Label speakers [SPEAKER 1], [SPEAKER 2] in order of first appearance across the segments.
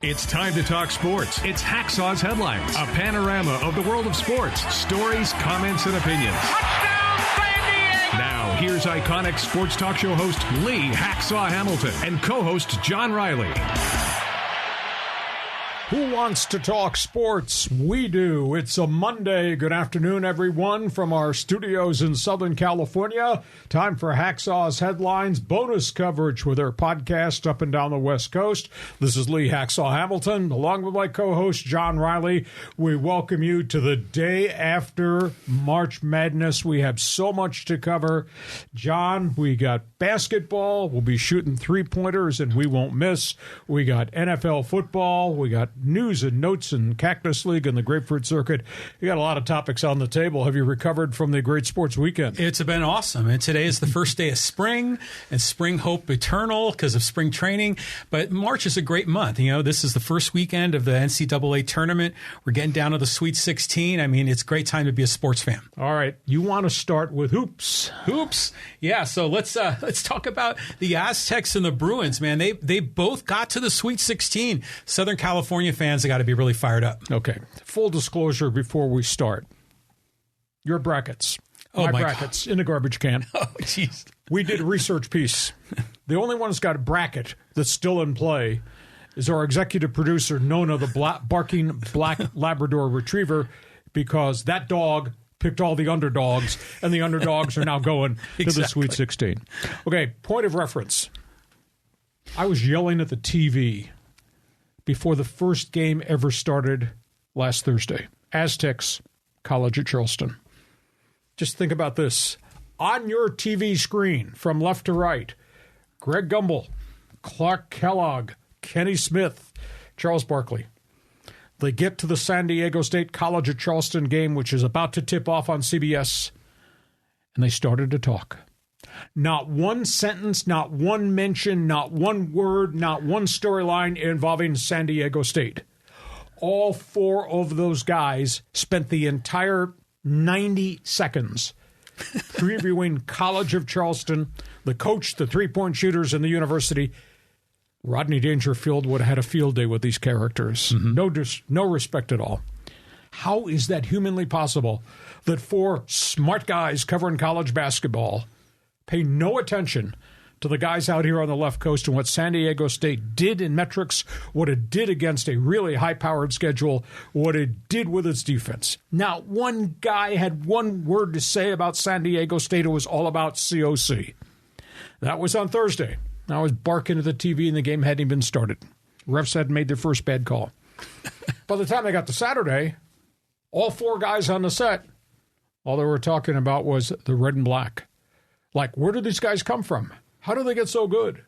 [SPEAKER 1] It's time to talk sports. It's Hacksaw's Headlines, a panorama of the world of sports, stories, comments, and opinions.
[SPEAKER 2] Touchdown, San Diego!
[SPEAKER 1] Now, here's iconic sports talk show host Lee Hacksaw Hamilton and co-host John Riley.
[SPEAKER 3] Who wants to talk sports? We do. It's a Monday. Good afternoon, everyone, from our studios in Southern California. Time for Hacksaw's Headlines, bonus coverage with our podcast up and down the West Coast. This is Lee Hacksaw Hamilton, along with my co-host, John Riley. We welcome you to the day after March Madness. We have so much to cover. John, we got basketball. We'll be shooting three-pointers, and we won't miss. We got NFL football. We got news and notes in Cactus League and the Grapefruit Circuit. You got a lot of topics on the table. Have you recovered from the great sports weekend?
[SPEAKER 4] It's been awesome. And today is the first day of spring, and spring hope eternal because of spring training. But March is a great month. You know, this is the first weekend of the NCAA tournament. We're getting down to the Sweet 16. I mean, it's a great time to be a sports fan.
[SPEAKER 3] All right. You want to start with hoops.
[SPEAKER 4] Hoops. Yeah. So let's talk about the Aztecs and the Bruins, man. They both got to the Sweet 16. Southern California fans have got to be really fired up.
[SPEAKER 3] Okay. Full disclosure before we start. Your brackets. My brackets God. In the garbage can.
[SPEAKER 4] Oh, jeez.
[SPEAKER 3] We did a research piece. The only one that's got a bracket that's still in play is our executive producer, Nola, the barking black Labrador retriever, because that dog picked all the underdogs, and the underdogs are now going to the Sweet 16. Okay, point of reference. I was yelling at the TV before the first game ever started last Thursday. Aztecs, College at Charleston. Just think about this. On your TV screen, from left to right, Greg Gumbel, Clark Kellogg, Kenny Smith, Charles Barkley. They get to the San Diego State College at Charleston game, which is about to tip off on CBS, and they started to talk. Not one sentence, not one mention, not one word, not one storyline involving San Diego State. All four of those guys spent the entire 90 seconds previewing College of Charleston, the coach, the three-point shooters, and the university. Rodney Dangerfield would have had a field day with these characters. Mm-hmm. No respect at all. How is that humanly possible that four smart guys covering college basketball pay no attention to the guys out here on the left coast and what San Diego State did in metrics, what it did against a really high-powered schedule, what it did with its defense? Not one guy had one word to say about San Diego State. It was all about COC. That was on Thursday. I was barking at the TV and the game hadn't even started. Refs hadn't made their first bad call. By the time they got to Saturday, all four guys on the set, all they were talking about was the red and black. Like, where do these guys come from? How do they get so good?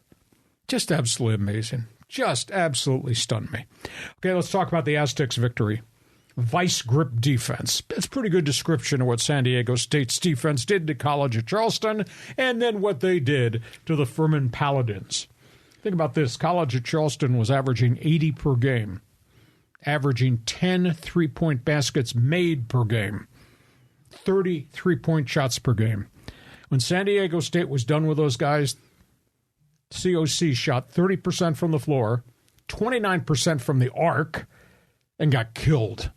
[SPEAKER 3] Just absolutely amazing. Just absolutely stunned me. Okay, let's talk about the Aztecs' victory. Vice grip defense. It's a pretty good description of what San Diego State's defense did to College at Charleston, and then what they did to the Furman Paladins. Think about this. College at Charleston was averaging 80 per game, averaging 10 three-point baskets made per game, 30 three-point shots per game. When San Diego State was done with those guys, COC shot 30% from the floor, 29% from the arc, and got killed.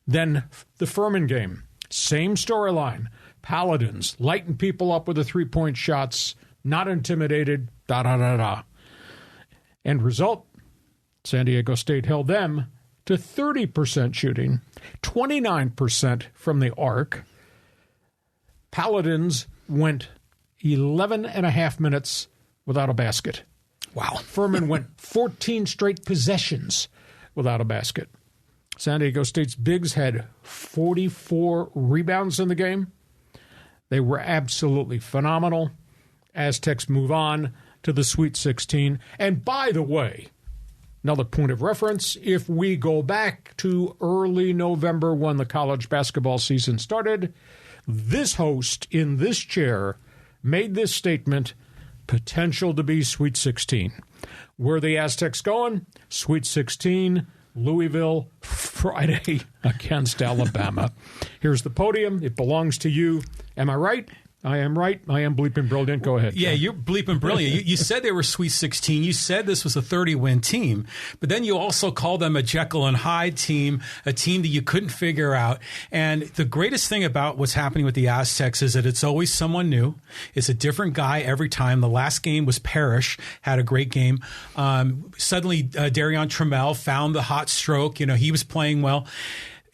[SPEAKER 3] Then the Furman game, same storyline. Paladins lighting people up with the three-point shots, not intimidated, da-da-da-da. End result, San Diego State held them to 30% shooting, 29% from the arc. Paladins went 11 and a half minutes without a basket. Wow. Furman went 14 straight possessions without a basket. San Diego State's bigs had 44 rebounds in the game. They were absolutely phenomenal. Aztecs move on to the Sweet 16. And by the way, another point of reference, if we go back to early November when the college basketball season started, this host in this chair made this statement, potential to be Sweet 16. Where are the Aztecs going? Sweet 16, Louisville, Friday against Alabama. Here's the podium. It belongs to you. Am I right? I am right. I am bleeping brilliant. Go ahead.
[SPEAKER 4] Yeah,
[SPEAKER 3] John.
[SPEAKER 4] you're bleeping brilliant. You said they were Sweet 16. You said this was a 30-win team. But then you also called them a Jekyll and Hyde team, a team that you couldn't figure out. And the greatest thing about what's happening with the Aztecs is that it's always someone new. It's a different guy every time. The last game was Parrish, had a great game. Suddenly, Darion Trammell found the hot stroke. He was playing well.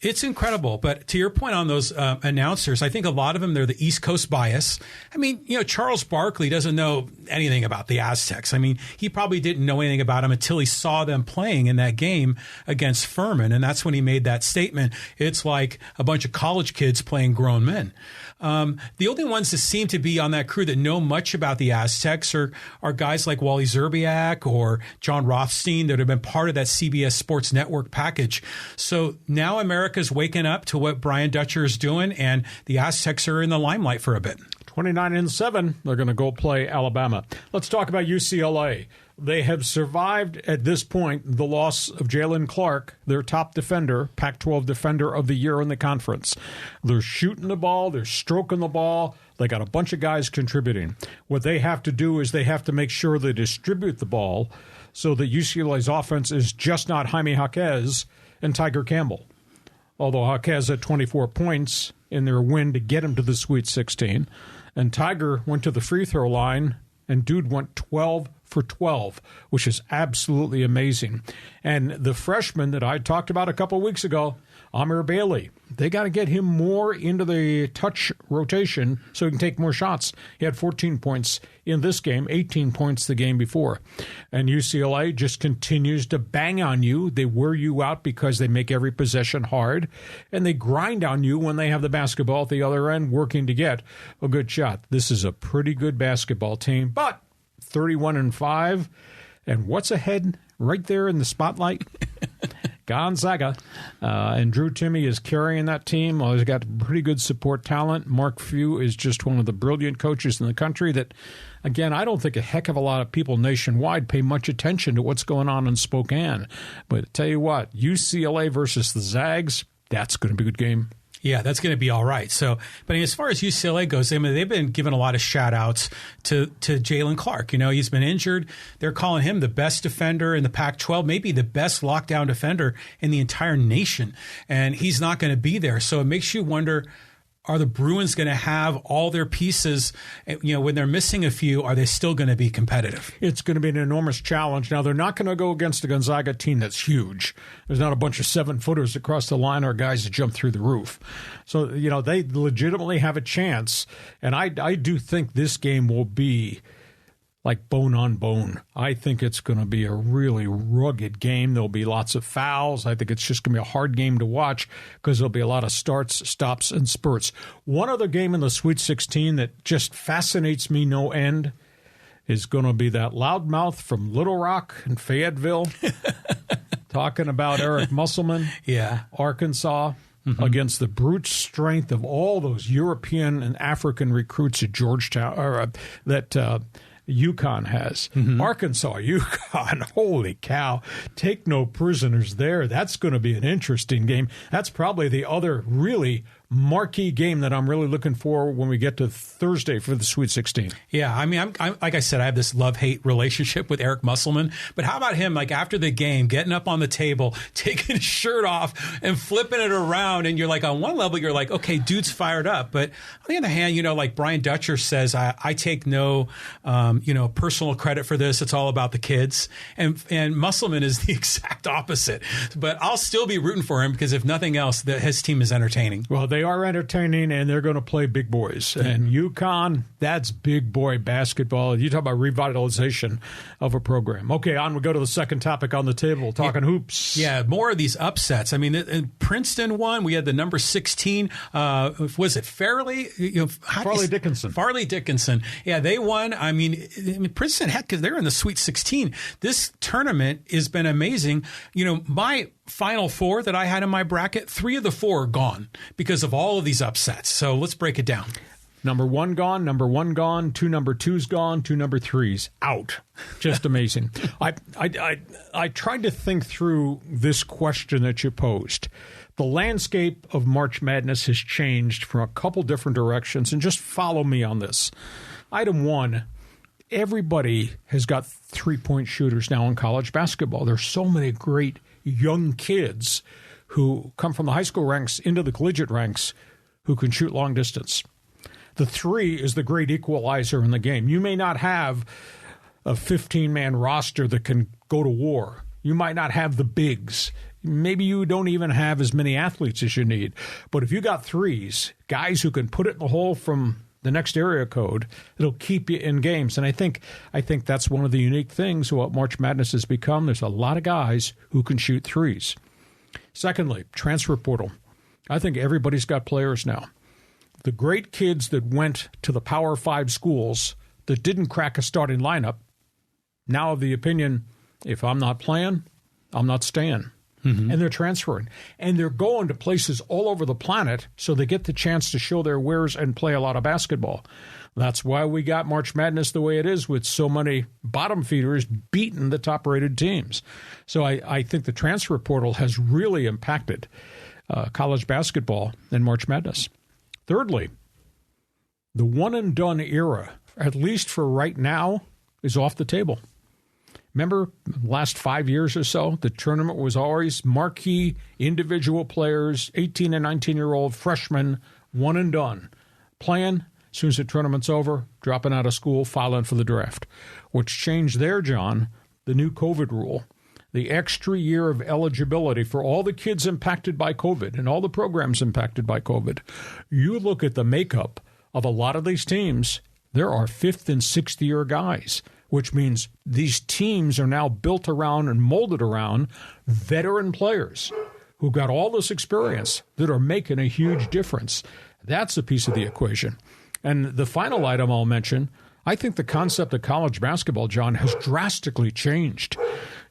[SPEAKER 4] It's incredible. But to your point on those announcers, I think a lot of them, they're the East Coast bias. I mean, Charles Barkley doesn't know anything about the Aztecs. I mean, he probably didn't know anything about them until he saw them playing in that game against Furman. And that's when he made that statement. It's like a bunch of college kids playing grown men. The only ones that seem to be on that crew that know much about the Aztecs are guys like Wally Zerbiak or John Rothstein that have been part of that CBS Sports Network package. So now America's waking up to what Brian Dutcher is doing, and the Aztecs are in the limelight for a bit.
[SPEAKER 3] 29-7, they're going to go play Alabama. Let's talk about UCLA. They have survived at this point the loss of Jalen Clark, their top defender, Pac-12 Defender of the Year in the conference. They're shooting the ball. They're stroking the ball. They got a bunch of guys contributing. What they have to do is they have to make sure they distribute the ball so that UCLA's offense is just not Jaime Jaquez and Tiger Campbell. Although Jaquez had 24 points in their win to get him to the Sweet 16. And Tiger went to the free throw line, and dude went 12 for 12, which is absolutely amazing. And the freshman that I talked about a couple of weeks ago, Amir Bailey, they got to get him more into the touch rotation so he can take more shots. He had 14 points in this game, 18 points the game before. And UCLA just continues to bang on you. They wear you out because they make every possession hard, and they grind on you when they have the basketball at the other end working to get a good shot. This is a pretty good basketball team, but 31-5. And what's ahead right there in the spotlight? Gonzaga. And Drew Timme is carrying that team. He's got pretty good support talent. Mark Few is just one of the brilliant coaches in the country that, again, I don't think a heck of a lot of people nationwide pay much attention to what's going on in Spokane. But I tell you what, UCLA versus the Zags, that's going to be a good game.
[SPEAKER 4] Yeah, that's going to be all right. So, but as far as UCLA goes, they've been giving a lot of shout-outs to Jalen Clark. He's been injured. They're calling him the best defender in the Pac-12, maybe the best lockdown defender in the entire nation. And he's not going to be there. So it makes you wonder, are the Bruins going to have all their pieces? When they're missing a few, are they still going to be competitive? It's
[SPEAKER 3] going to be an enormous challenge. Now, they're not going to go against a Gonzaga team that's huge. There's not a bunch of 7-footers across the line or guys that jump through the roof. So, they legitimately have a chance. And I do think this game will be like bone on bone. I think it's going to be a really rugged game. There'll be lots of fouls. I think it's just going to be a hard game to watch because there'll be a lot of starts, stops, and spurts. One other game in the Sweet 16 that just fascinates me no end is going to be that loudmouth from Little Rock and Fayetteville talking about Eric Musselman, Arkansas, against the brute strength of all those European and African recruits at Georgetown, or UConn has. Arkansas, UConn, holy cow. Take no prisoners there. That's going to be an interesting game. That's probably the other really marquee game that I'm really looking for when we get to Thursday for the Sweet 16.
[SPEAKER 4] Yeah, I'm like I said, I have this love-hate relationship with Eric Musselman. But how about him, like after the game, getting up on the table, taking his shirt off and flipping it around, and you're like, on one level, you're like, okay, dude's fired up. But on the other hand, like Brian Dutcher says, I take no, personal credit for this. It's all about the kids. And Musselman is the exact opposite. But I'll still be rooting for him because if nothing else, his team is entertaining.
[SPEAKER 3] Well, they are entertaining, and they're going to play big boys. And UConn, that's big boy basketball. You talk about revitalization of a program. Okay, on we go to the second topic on the table, talking hoops.
[SPEAKER 4] Yeah, more of these upsets. I mean, Princeton won. We had the number 16. Was it Farley?
[SPEAKER 3] Farley Dickinson.
[SPEAKER 4] Farley Dickinson. Yeah, they won. I mean Princeton, heck, because they're in the Sweet 16. This tournament has been amazing. My Final Four that I had in my bracket, 3 of the 4 are gone because of all of these upsets. So let's break it down.
[SPEAKER 3] Number 1 gone, number 1 gone, 2 number 2s gone, 2 number 3s out. Just amazing. I tried to think through this question that you posed. The landscape of March Madness has changed from a couple different directions, and just follow me on this. Item 1, everybody has got three-point shooters now in college basketball. There's so many great young kids who come from the high school ranks into the collegiate ranks who can shoot long distance. The 3 is the great equalizer in the game. You may not have a 15-man roster that can go to war. You might not have the bigs. Maybe you don't even have as many athletes as you need. But if you got 3s, guys who can put it in the hole from the next area code, it'll keep you in games. And I think that's one of the unique things of what March Madness has become. There's a lot of guys who can shoot 3s. Secondly, transfer portal. I think everybody's got players now. The great kids that went to the Power 5 schools that didn't crack a starting lineup now have the opinion, if I'm not playing, I'm not staying. Mm-hmm. And they're transferring. And they're going to places all over the planet so they get the chance to show their wares and play a lot of basketball. That's why we got March Madness the way it is, with so many bottom feeders beating the top-rated teams. So I think the transfer portal has really impacted college basketball and March Madness. Thirdly, the one-and-done era, at least for right now, is off the table. Remember, the last 5 years or so, the tournament was always marquee individual players, 18 and 19-year-old freshmen, one and done. Playing, as soon as the tournament's over, dropping out of school, filing for the draft. What's changed there, John, the new COVID rule, the extra year of eligibility for all the kids impacted by COVID and all the programs impacted by COVID. You look at the makeup of a lot of these teams, there are 5th and 6th year guys, which means these teams are now built around and molded around veteran players who got all this experience that are making a huge difference. That's a piece of the equation. And the final item I'll mention, I think the concept of college basketball, John, has drastically changed.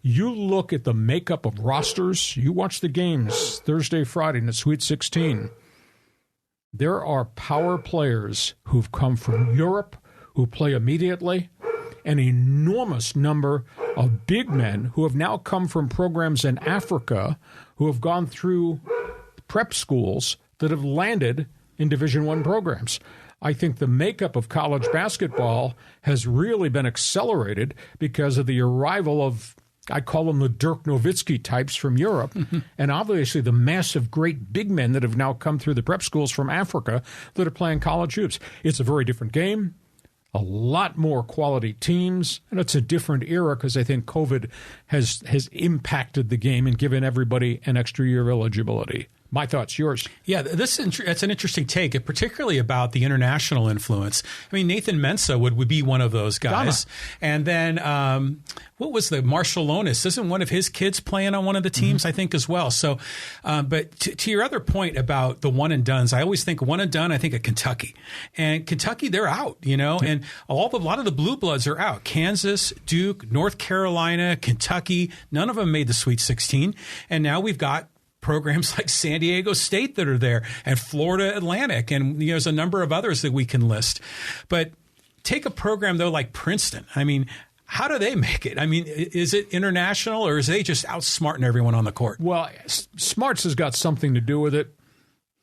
[SPEAKER 3] You look at the makeup of rosters, you watch the games Thursday, Friday in the Sweet 16. There are power players who've come from Europe who play immediately, an enormous number of big men who have now come from programs in Africa who have gone through prep schools that have landed in Division I programs. I think the makeup of college basketball has really been accelerated because of the arrival of, I call them the Dirk Nowitzki types from Europe, and obviously the massive great big men that have now come through the prep schools from Africa that are playing college hoops. It's a very different game. A lot more quality teams, and it's a different era because I think COVID has impacted the game and given everybody an extra year of eligibility. My thoughts, yours. Yeah,
[SPEAKER 4] that's an interesting take, particularly about the international influence. I mean, Nathan Mensah would be one of those guys. And then what was the Marshall Lonis? Isn't one of his kids playing on one of the teams, I think, as well? So, but to your other point about the one and dones, I always think one and done, I think of Kentucky. And Kentucky, they're out, you know, and a lot of the blue bloods are out. Kansas, Duke, North Carolina, Kentucky, none of them made the Sweet 16. And now we've got programs like San Diego State that are there, and Florida Atlantic, and there's a number of others that we can list. But take a program, though, like Princeton. I mean, how do they make it? I mean, is it international, or is they just outsmarting everyone on the court?
[SPEAKER 3] Well, smarts has got something to do with it,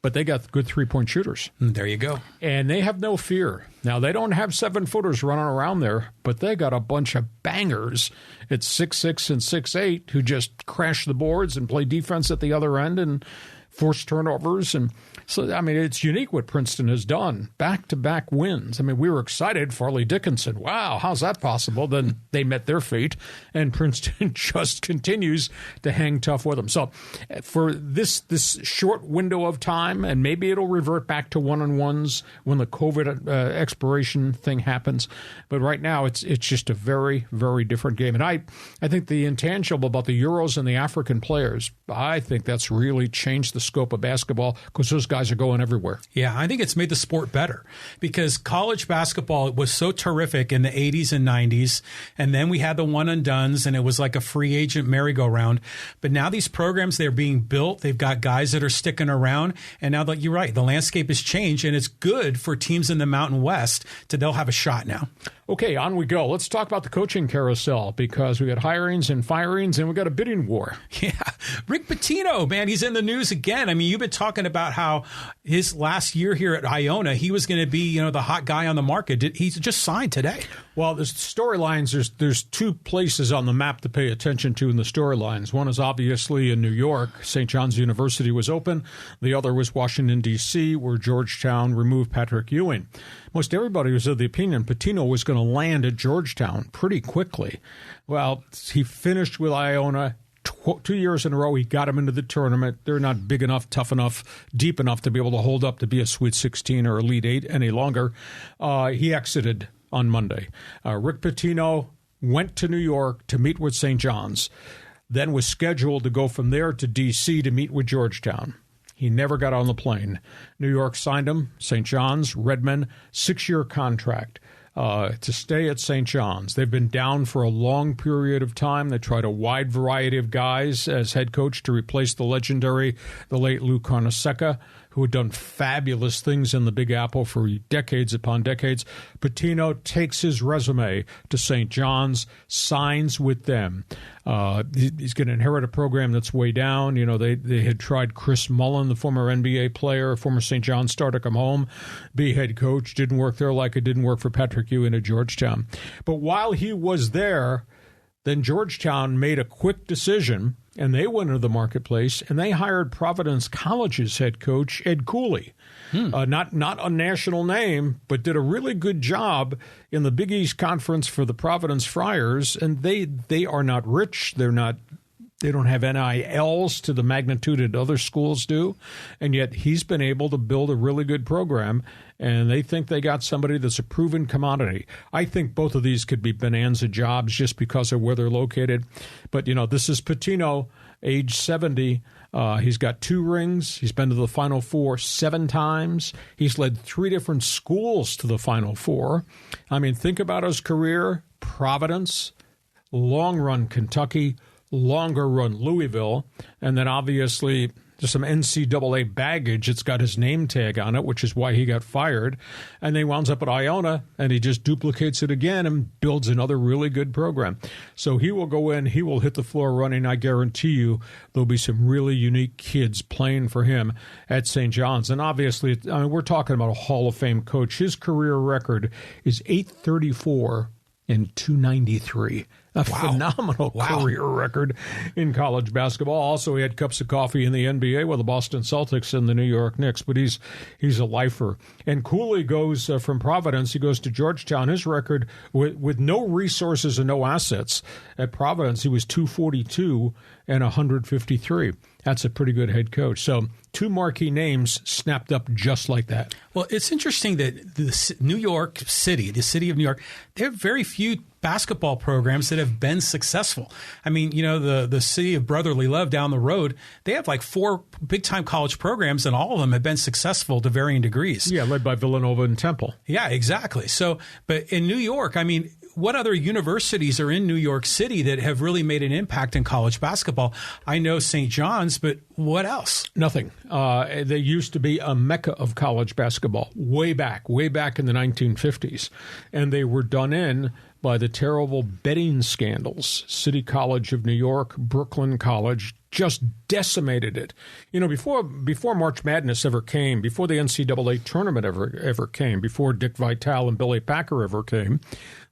[SPEAKER 3] but they got good three-point shooters.
[SPEAKER 4] There you go.
[SPEAKER 3] And they have no fear. Now, they don't have 7-footers running around there, but they got a bunch of bangers at 6'6" and 6'8" who just crash the boards and play defense at the other end and force turnovers. And so, I mean, it's unique what Princeton has done. Back-to-back wins. I mean, we were excited. Farley Dickinson. Wow, how's that possible? Then they met their fate, and Princeton just continues to hang tough with them. So for this short window of time, and maybe it'll revert back to one-on-ones when the COVID expiration thing happens. But right now, it's just a very, very different game. And I think the intangible about the Euros and the African players, I think that's really changed the scope of basketball because those guys are going everywhere.
[SPEAKER 4] Yeah, I think it's made the sport better because college basketball was so terrific in the 80s and 90s, and then we had the one and dones, and it was like a free agent merry-go-round. But now these programs, they're being built. They've got guys that are sticking around, and now, like you're right, the landscape has changed, and it's good for teams in the Mountain West they'll have a shot now.
[SPEAKER 3] Okay, on we go. Let's talk about the coaching carousel because we got hirings and firings and we got a bidding war.
[SPEAKER 4] Yeah. Rick Pitino, man, he's in the news again. I mean, you've been talking about how his last year here at Iona, he was going to be, the hot guy on the market. He's just signed today.
[SPEAKER 3] Well, there's storylines. There's two places on the map to pay attention to in the storylines. One is obviously in New York. St. John's University was open. The other was Washington, D.C., where Georgetown removed Patrick Ewing. Most everybody was of the opinion Pitino was going to land at Georgetown pretty quickly. Well, he finished with Iona 2 years in a row. He got him into the tournament. They're not big enough, tough enough, deep enough to be able to hold up to be a Sweet 16 or Elite 8 any longer. He exited on Monday. Rick Pitino went to New York to meet with St. John's, then was scheduled to go from there to D.C. to meet with Georgetown. He never got on the plane. New York signed him, St. John's, Redmond, 6-year contract to stay at St. John's. They've been down for a long period of time. They tried a wide variety of guys as head coach to replace the late Lou Carnesecca, who had done fabulous things in the Big Apple for decades upon decades. Pitino takes his resume to St. John's, signs with them. He's going to inherit a program that's way down. They had tried Chris Mullen, the former NBA player, former St. John's star, to come home, be head coach. Didn't work there like it didn't work for Patrick Ewing at Georgetown. But while he was there, then Georgetown made a quick decision, and they went into the marketplace, and they hired Providence College's head coach, Ed Cooley. Not a national name, but did a really good job in the Big East Conference for the Providence Friars, and they are not rich. They don't have NILs to the magnitude that other schools do, and yet he's been able to build a really good program, and they think they got somebody that's a proven commodity. I think both of these could be bonanza jobs just because of where they're located. But, this is Pitino, age 70. He's got 2 rings. He's been to the Final Four 7 times. He's led 3 different schools to the Final Four. I mean, think about his career. Providence, long run Kentucky, longer run Louisville, and then obviously there's some NCAA baggage. It's got his name tag on it, which is why he got fired. And then he winds up at Iona, and he just duplicates it again and builds another really good program. So he will go in, he will hit the floor running. I guarantee you there'll be some really unique kids playing for him at St. John's. And obviously, we're talking about a Hall of Fame coach. His career record is 834 and 293. A phenomenal career record in college basketball. Also, he had cups of coffee in the NBA with the Boston Celtics and the New York Knicks, but he's a lifer. And Cooley goes from Providence, he goes to Georgetown. His record with no resources and no assets at Providence, he was 242 and 153. That's a pretty good head coach. So 2 marquee names snapped up just like that.
[SPEAKER 4] Well, it's interesting that the New York City, the city of New York, there are very few basketball programs that have been successful. I mean, the city of brotherly love down the road, they have like 4 big-time college programs, and all of them have been successful to varying degrees.
[SPEAKER 3] Yeah, led by Villanova and Temple.
[SPEAKER 4] Yeah, exactly. So, but in New York, I mean, what other universities are in New York City that have really made an impact in college basketball? I know St. John's, but what else?
[SPEAKER 3] Nothing. They used to be a mecca of college basketball way back in the 1950s. And they were done in by the terrible betting scandals. City College of New York, Brooklyn College, just decimated it. Before March Madness ever came, before the NCAA tournament ever came, before Dick Vitale and Billy Packer ever came,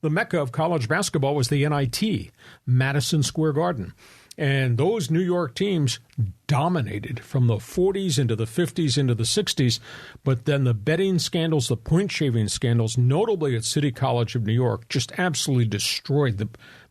[SPEAKER 3] the mecca of college basketball was the NIT, Madison Square Garden. And those New York teams dominated from the 40s into the 50s into the 60s. But then the betting scandals, the point-shaving scandals, notably at City College of New York, just absolutely destroyed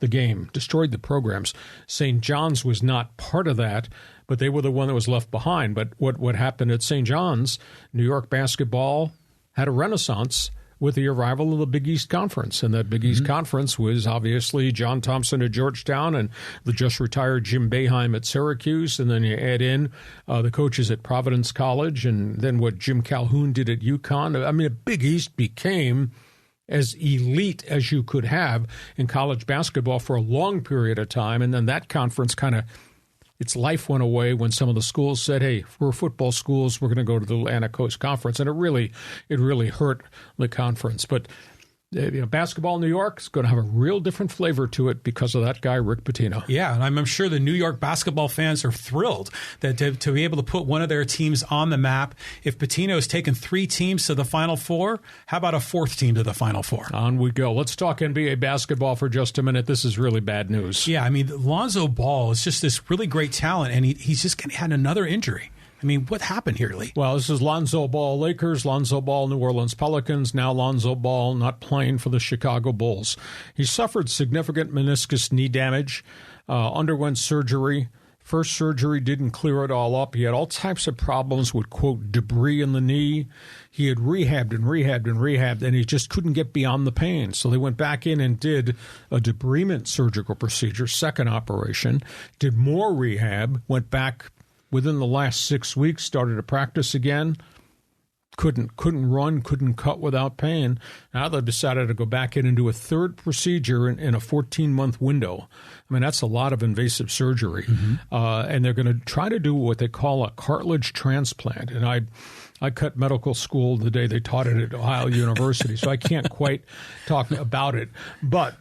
[SPEAKER 3] the game, destroyed the programs. St. John's was not part of that, but they were the one that was left behind. But what happened at St. John's, New York basketball had a renaissance with the arrival of the Big East Conference. And that Big East Conference was obviously John Thompson at Georgetown and the just-retired Jim Boeheim at Syracuse. And then you add in the coaches at Providence College and then what Jim Calhoun did at UConn. I mean, the Big East became as elite as you could have in college basketball for a long period of time. And then that conference kind of, its life went away when some of the schools said, hey, we're football schools, we're going to go to the Atlantic Coast Conference. And it really hurt the conference. But basketball in New York is going to have a real different flavor to it because of that guy, Rick Pitino.
[SPEAKER 4] Yeah, and I'm sure the New York basketball fans are thrilled that to be able to put one of their teams on the map. If Pitino's taken 3 teams to the Final Four, how about a 4th team to the Final Four?
[SPEAKER 3] On we go. Let's talk NBA basketball for just a minute. This is really bad news.
[SPEAKER 4] Yeah, I mean, Lonzo Ball is just this really great talent, and he's just had another injury. I mean, what happened here, Lee?
[SPEAKER 3] Well, this is Lonzo Ball Lakers, Lonzo Ball New Orleans Pelicans, now Lonzo Ball not playing for the Chicago Bulls. He suffered significant meniscus knee damage, underwent surgery. First surgery didn't clear it all up. He had all types of problems with, quote, debris in the knee. He had rehabbed, and he just couldn't get beyond the pain. So they went back in and did a debridement surgical procedure, second operation, did more rehab, went back within the last 6 weeks, started to practice again, couldn't run, couldn't cut without pain. Now they've decided to go back in and do a third procedure in a 14-month window. I mean, that's a lot of invasive surgery. And they're going to try to do what they call a cartilage transplant. And I cut medical school the day they taught it at Ohio University, so I can't quite talk about it. But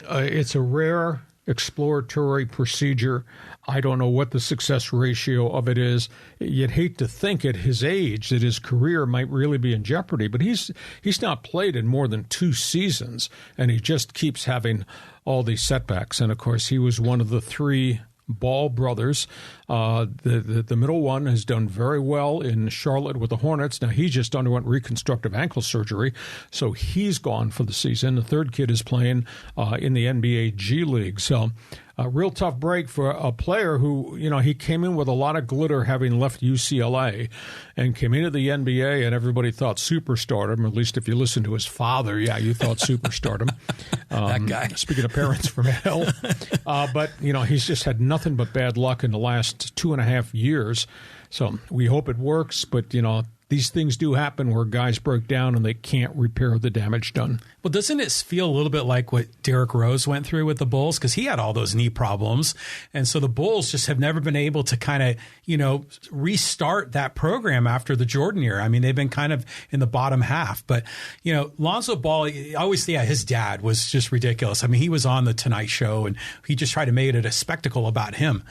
[SPEAKER 3] it's a rare exploratory procedure. I don't know what the success ratio of it is. You'd hate to think at his age that his career might really be in jeopardy, but he's not played in more than 2 seasons, and he just keeps having all these setbacks. And, of course, he was one of the 3 Ball brothers. The middle one has done very well in Charlotte with the Hornets. Now, he just underwent reconstructive ankle surgery, so he's gone for the season. The third kid is playing in the NBA G League. So a real tough break for a player who, he came in with a lot of glitter having left UCLA and came into the NBA, and everybody thought superstardom, at least if you listen to his father, you thought superstardom.
[SPEAKER 4] That guy.
[SPEAKER 3] Speaking of parents from hell. But, he's just had nothing but bad luck in the last 2.5 years. So we hope it works, but, these things do happen where guys break down and they can't repair the damage done.
[SPEAKER 4] Well, doesn't it feel a little bit like what Derrick Rose went through with the Bulls? Because he had all those knee problems. And so the Bulls just have never been able to kind of, restart that program after the Jordan era. I mean, they've been kind of in the bottom half. But, Lonzo Ball, his dad was just ridiculous. I mean, he was on the Tonight Show and he just tried to make it a spectacle about him.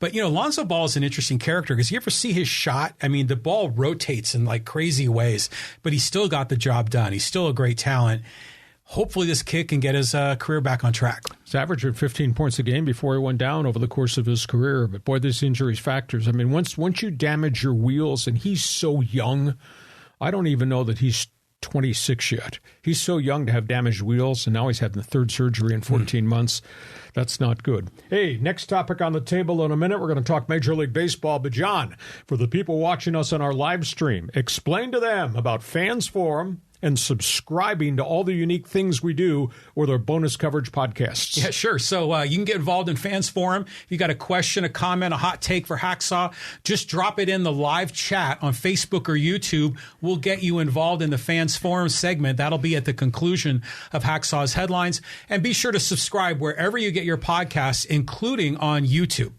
[SPEAKER 4] But, Lonzo Ball is an interesting character because you ever see his shot? I mean, the ball rotates in like crazy ways, but he still got the job done. He's still a great talent. Hopefully this kid can get his career back on track.
[SPEAKER 3] He's averaging 15 points a game before he went down over the course of his career. But, boy, this injuries factors. I mean, once you damage your wheels, and he's so young, I don't even know that he's 26 yet. He's so young to have damaged wheels, and now he's had the third surgery in 14 months. That's not good. Hey, next topic on the table in a minute. We're going to talk Major League Baseball. But, John, for the people watching us on our live stream, explain to them about Fans Forum and subscribing to all the unique things we do with our bonus coverage podcasts.
[SPEAKER 4] Yeah, sure. So you can get involved in Fans Forum. If you got a question, a comment, a hot take for Hacksaw, just drop it in the live chat on Facebook or YouTube. We'll get you involved in the Fans Forum segment. That'll be at the conclusion of Hacksaw's headlines. And be sure to subscribe wherever you get your podcasts, including on YouTube.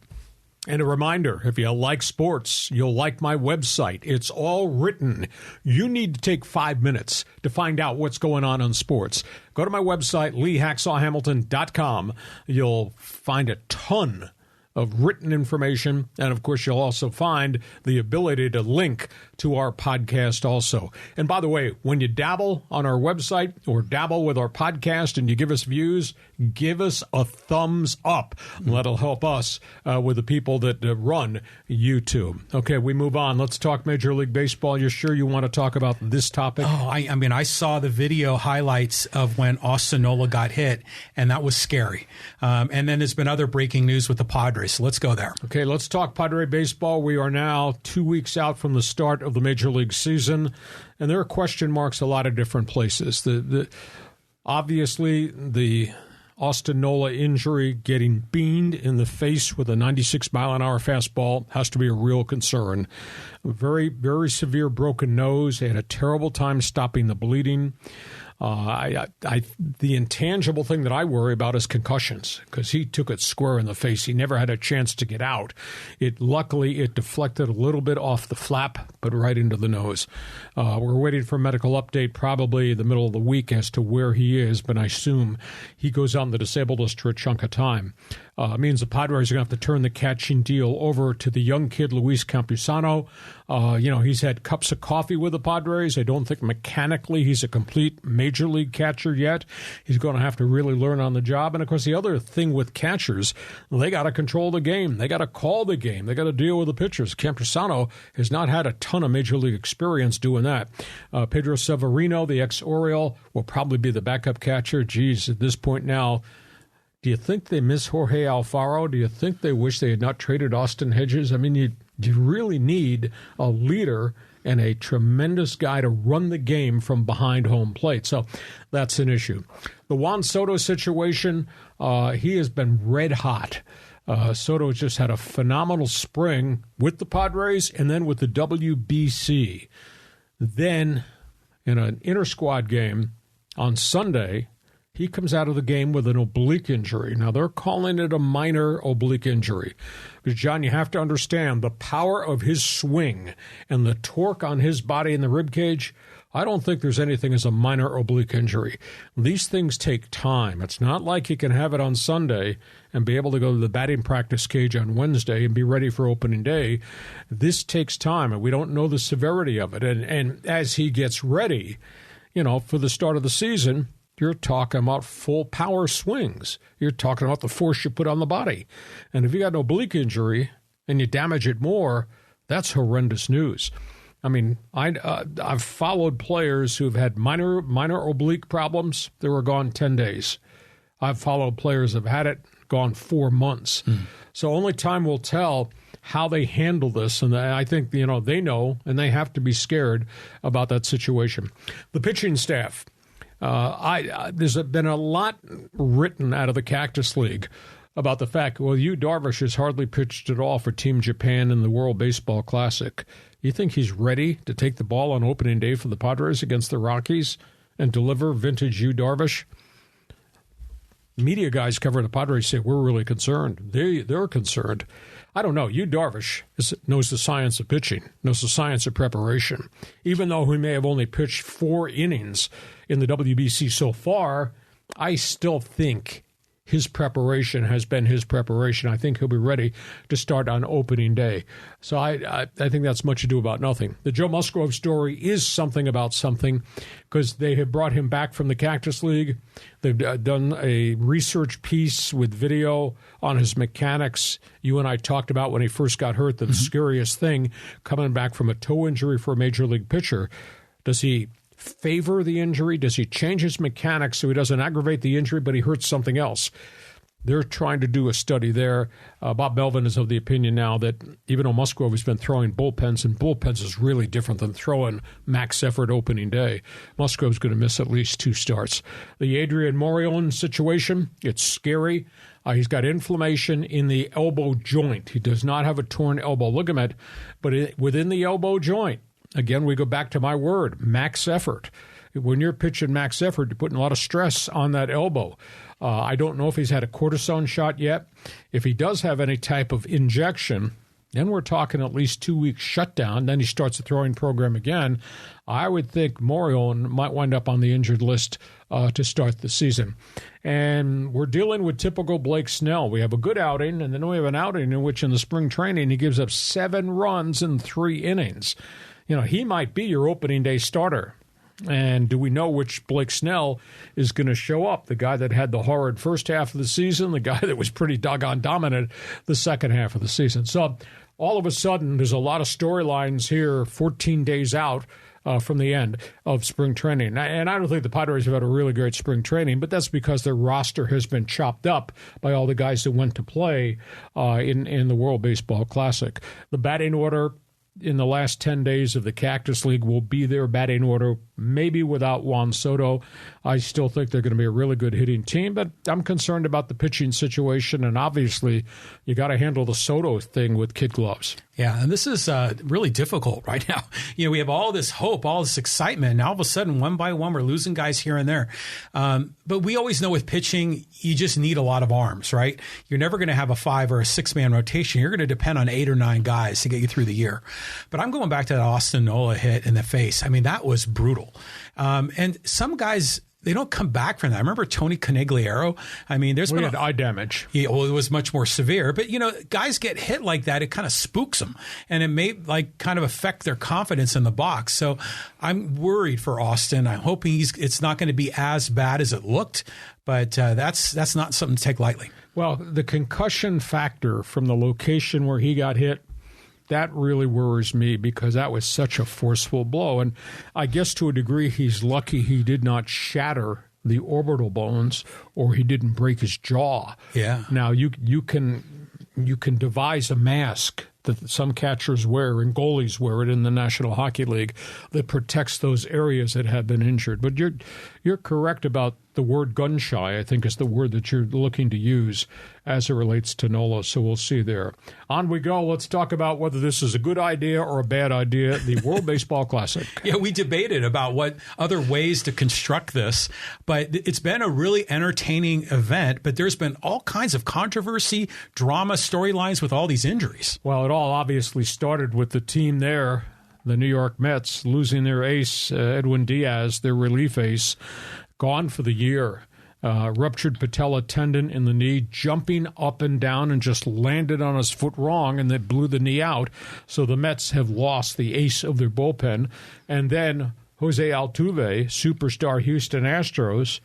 [SPEAKER 3] And a reminder, if you like sports, you'll like my website. It's all written. You need to take 5 minutes to find out what's going on sports. Go to my website, leehacksawhamilton.com. You'll find a ton of written information. And, of course, you'll also find the ability to link to our podcast also. And, by the way, when you dabble on our website or dabble with our podcast and you give us views, give us a thumbs up. That'll help us with the people that run YouTube. Okay, we move on. Let's talk Major League Baseball. You're sure you want to talk about this topic?
[SPEAKER 4] Oh, I mean, I saw the video highlights of when Austin Nola got hit, and that was scary. And then there's been other breaking news with the Padres. Padres. Let's go there.
[SPEAKER 3] Okay, let's talk Padre baseball. We are now 2 weeks out from the start of the Major League season, and there are question marks a lot of different places. Obviously, the Austin Nola injury, getting beamed in the face with a 96-mile-an-hour fastball, has to be a real concern. A very, very severe broken nose. He had a terrible time stopping the bleeding. The intangible thing that I worry about is concussions, because he took it square in the face. He never had a chance to get out. Luckily, it deflected a little bit off the flap, but right into the nose. We're waiting for a medical update, probably the middle of the week, as to where he is, but I assume he goes on the disabled list for a chunk of time. It means the Padres are going to have to turn the catching deal over to the young kid, Luis Campusano. He's had cups of coffee with the Padres. I don't think mechanically he's a complete major league catcher yet. He's going to have to really learn on the job. And, of course, the other thing with catchers, they got to control the game. They got to call the game. They got to deal with the pitchers. Campusano has not had a ton of major league experience doing that. Pedro Severino, the ex-Oriole, will probably be the backup catcher. Geez, at this point now, do you think they miss Jorge Alfaro? Do you think they wish they had not traded Austin Hedges? I mean, you really need a leader and a tremendous guy to run the game from behind home plate. So that's an issue. The Juan Soto situation, he has been red hot. Soto has just had a phenomenal spring with the Padres and then with the WBC. Then in an inter-squad game on Sunday, he comes out of the game with an oblique injury. Now, they're calling it a minor oblique injury. But, John, you have to understand the power of his swing and the torque on his body in the ribcage. I don't think there's anything as a minor oblique injury. These things take time. It's not like he can have it on Sunday and be able to go to the batting practice cage on Wednesday and be ready for opening day. This takes time, and we don't know the severity of it. And as he gets ready, for the start of the season, you're talking about full power swings. You're talking about the force you put on the body. And if you got an oblique injury and you damage it more, that's horrendous news. I mean, I've followed players who've had minor oblique problems. They were gone 10 days. I've followed players who've had it, gone 4 months. So only time will tell how they handle this. And I think, they know, and they have to be scared about that situation. The pitching staff. There's been a lot written out of the Cactus League about the fact, Darvish has hardly pitched at all for Team Japan in the World Baseball Classic. You think he's ready to take the ball on opening day for the Padres against the Rockies and deliver vintage Darvish? Media guys covering the Padres say we're really concerned. They're concerned. I don't know. Darvish knows the science of pitching, knows the science of preparation. Even though he may have only pitched 4 innings in the WBC so far, I still think his preparation has been his preparation. I think he'll be ready to start on opening day. So I think that's much ado about nothing. The Joe Musgrove story is something about something because they have brought him back from the Cactus League. They've done a research piece with video on his mechanics. You and I talked about when he first got hurt, the scariest thing, coming back from a toe injury for a major league pitcher. Does he favor the injury? Does he change his mechanics so he doesn't aggravate the injury, but he hurts something else? They're trying to do a study there. Bob Melvin is of the opinion now that even though Musgrove has been throwing bullpens, and bullpens is really different than throwing max effort opening day, Musgrove's going to miss at least 2 starts. The Adrian Morejon situation, it's scary. He's got inflammation in the elbow joint. He does not have a torn elbow ligament, but within the elbow joint, again, we go back to my word, max effort. When you're pitching max effort, you're putting a lot of stress on that elbow. I don't know if he's had a cortisone shot yet. If he does have any type of injection, then we're talking at least 2 weeks shutdown. Then he starts the throwing program again. I would think Morejon might wind up on the injured list to start the season. And we're dealing with typical Blake Snell. We have a good outing, and then we have an outing in which in the spring training he gives up 7 runs in 3 innings. He might be your opening day starter. And do we know which Blake Snell is going to show up? The guy that had the horrid first half of the season, the guy that was pretty doggone dominant the second half of the season. So all of a sudden, there's a lot of storylines here 14 days out from the end of spring training. And I don't think the Padres have had a really great spring training, but that's because their roster has been chopped up by all the guys that went to play in the World Baseball Classic. The batting order in the last 10 days of the Cactus League will be their batting order, maybe without Juan Soto. I still think they're going to be a really good hitting team, but I'm concerned about the pitching situation, and obviously you got to handle the Soto thing with kid gloves.
[SPEAKER 4] Yeah, and this is really difficult right now. We have all this hope, all this excitement, and all of a sudden, one by one, we're losing guys here and there. But we always know with pitching, you just need a lot of arms, right? You're never going to have a 5 or a 6-man rotation. You're going to depend on 8 or 9 guys to get you through the year. But I'm going back to that Austin Nola hit in the face. I mean, that was brutal. And some guys, they don't come back from that. I remember Tony Conigliaro. I mean, there's been
[SPEAKER 3] eye damage.
[SPEAKER 4] Yeah, well, it was much more severe. But, guys get hit like that, it kind of spooks them. And it may kind of affect their confidence in the box. So I'm worried for Austin. I'm hoping it's not going to be as bad as it looked. But that's not something to take lightly.
[SPEAKER 3] Well, the concussion factor from the location where he got hit, that really worries me because that was such a forceful blow. And I guess to a degree he's lucky he did not shatter the orbital bones or he didn't break his jaw.
[SPEAKER 4] Yeah.
[SPEAKER 3] Now, you can devise a mask that some catchers wear and goalies wear it in the National Hockey League that protects those areas that have been injured. But you're correct about the word gun shy, I think, is the word that you're looking to use as it relates to Nola. So we'll see there. On we go. Let's talk about whether this is a good idea or a bad idea, the World Baseball Classic.
[SPEAKER 4] Yeah, we debated about what other ways to construct this, but it's been a really entertaining event, but there's been all kinds of controversy, drama, storylines with all these injuries.
[SPEAKER 3] Well, it all obviously started with the team there, the New York Mets, losing their ace, Edwin Diaz, their relief ace, gone for the year. Ruptured patella tendon in the knee, jumping up and down and just landed on his foot wrong, and that blew the knee out. So the Mets have lost the ace of their bullpen. And then Jose Altuve, superstar Houston Astros,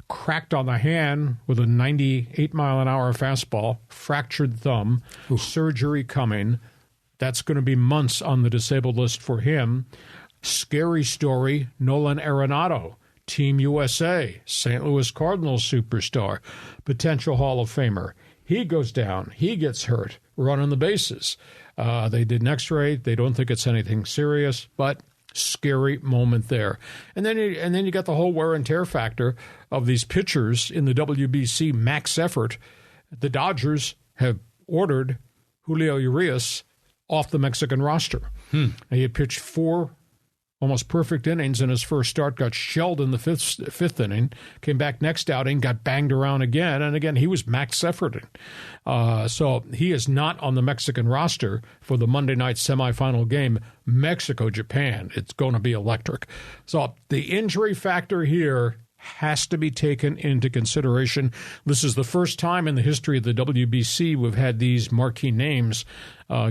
[SPEAKER 3] cracked on the hand with a 98-mile-an-hour fastball, fractured thumb, surgery coming. That's going to be months on the disabled list for him. Scary story, Nolan Arenado, Team USA, St. Louis Cardinals superstar, potential Hall of Famer. He goes down. He gets hurt running the bases. They did an X-ray. They don't think it's anything serious, but scary moment there. And then you got the whole wear and tear factor of these pitchers in the WBC max effort. The Dodgers have ordered Julio Urias off the Mexican roster. He had pitched 4 almost perfect innings in his first start, got shelled in the fifth inning, came back next outing, got banged around again, and again, he was max efforting. So he is not on the Mexican roster for the Monday night semifinal game, Mexico-Japan. It's going to be electric. So the injury factor here has to be taken into consideration. This is the first time in the history of the WBC we've had these marquee names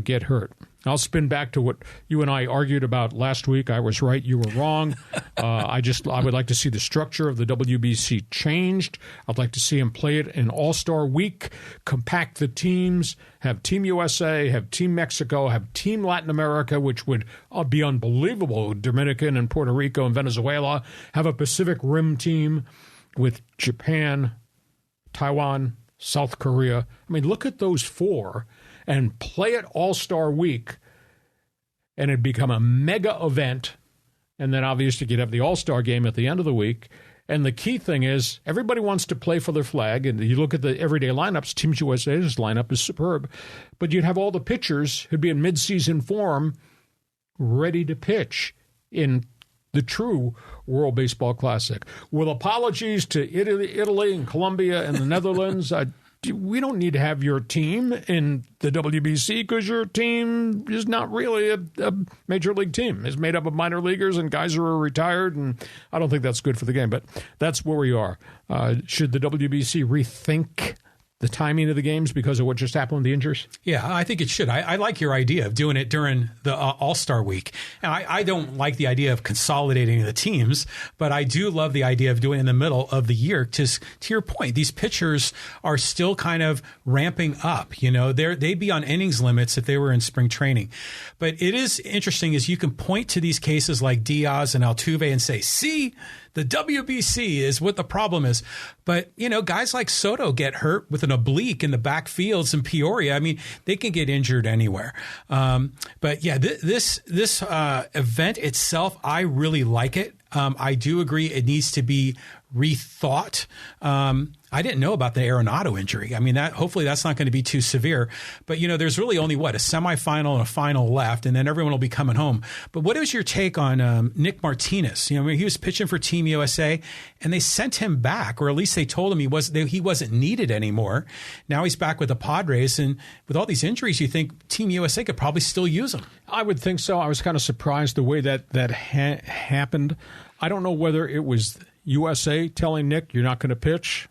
[SPEAKER 3] get hurt. I'll spin back to what you and I argued about last week. I was right, you were wrong. I would like to see the structure of the WBC changed. I'd like to see him play it in All-Star Week, compact the teams, have Team USA, have Team Mexico, have Team Latin America, which would be unbelievable, Dominican and Puerto Rico and Venezuela, have a Pacific Rim team with Japan, Taiwan, South Korea. I mean, look at those 4 and play it All-Star Week, and it'd become a mega event. And then obviously you'd have the All-Star game at the end of the week. And the key thing is everybody wants to play for their flag. And you look at the everyday lineups, Team USA's lineup is superb. But you'd have all the pitchers who'd be in mid-season form ready to pitch in the true World Baseball Classic. With apologies to Italy and Colombia and the Netherlands, we don't need to have your team in the WBC because your team is not really a major league team. It's made up of minor leaguers and guys who are retired, and I don't think that's good for the game. But that's where we are. Should the WBC rethink the timing of the games because of what just happened with the injuries?
[SPEAKER 4] Yeah, I think it should. I like your idea of doing it during the All-Star week. And I don't like the idea of consolidating the teams, but I do love the idea of doing it in the middle of the year. To your point, these pitchers are still kind of ramping up. You know, they'd be on innings limits if they were in spring training. But it is interesting is you can point to these cases like Diaz and Altuve and say, see, the WBC is what the problem is. But, you know, guys like Soto get hurt with an oblique in the backfields in Peoria. I mean, they can get injured anywhere. But yeah, this event itself, I really like it. I do agree it needs to be rethought. I didn't know about the Arenado injury. I mean, hopefully that's not going to be too severe. But, you know, there's really only, a semifinal and a final left, and then everyone will be coming home. But what is your take on Nick Martinez? You know, I mean, he was pitching for Team USA, and they sent him back, or at least they told him he wasn't needed anymore. Now he's back with the Padres, and with all these injuries, you think Team USA could probably still use him.
[SPEAKER 3] I would think so. I was kind of surprised the way that happened. I don't know whether it was USA telling Nick, you're not going to pitch,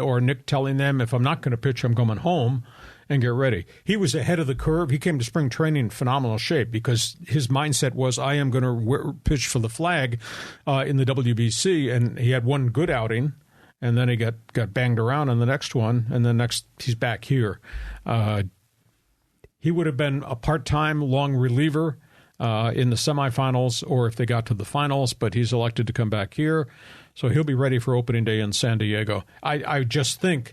[SPEAKER 3] or Nick telling them, if I'm not going to pitch, I'm going home and get ready. He was ahead of the curve. He came to spring training in phenomenal shape because his mindset was, I am going to pitch for the flag in the WBC, and he had one good outing, and then he got banged around in the next one, and then next he's back here. He would have been a part-time long reliever in the semifinals or if they got to the finals, but he's elected to come back here. So he'll be ready for opening day in San Diego. I just think,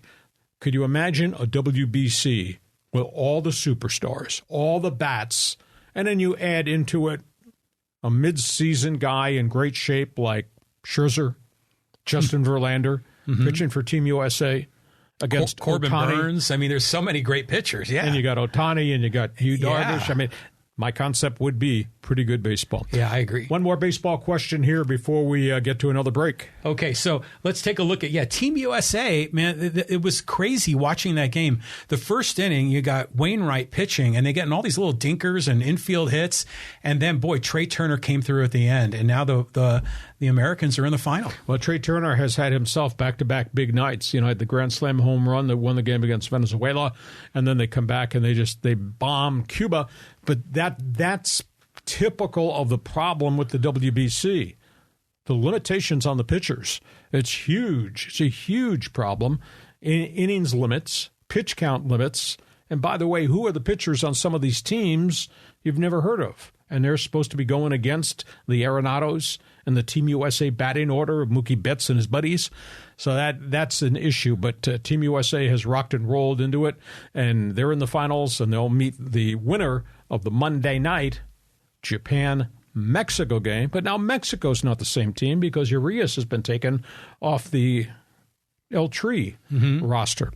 [SPEAKER 3] could you imagine a WBC with all the superstars, all the bats, and then you add into it a mid-season guy in great shape like Scherzer, Justin Verlander, pitching for Team USA against
[SPEAKER 4] Corbin
[SPEAKER 3] Ohtani.
[SPEAKER 4] Burns. I mean, there's so many great pitchers. Yeah.
[SPEAKER 3] And you got Ohtani and you got Hugh Darvish.
[SPEAKER 4] Yeah.
[SPEAKER 3] I mean, my concept would be pretty good baseball.
[SPEAKER 4] Yeah, I agree.
[SPEAKER 3] One more baseball question here before we get to another break.
[SPEAKER 4] Okay, so let's take a look at, Team USA, man, it was crazy watching that game. The first inning, you got Wainwright pitching, and they getting all these little dinkers and infield hits, and then, boy, Trey Turner came through at the end, and now the Americans are in the final.
[SPEAKER 3] Well, Trey Turner has had himself back-to-back big nights. You know, had the Grand Slam home run that won the game against Venezuela, and then they come back and they bomb Cuba. But that's typical of the problem with the WBC. The limitations on the pitchers. It's huge. It's a huge problem. Innings limits, pitch count limits. And by the way, who are the pitchers on some of these teams you've never heard of? And they're supposed to be going against the Arenados and the Team USA batting order of Mookie Betts and his buddies. So that's an issue. But Team USA has rocked and rolled into it, and they're in the finals, and they'll meet the winner of the Monday night Japan-Mexico game. But now Mexico's not the same team because Urias has been taken off the El Tri roster.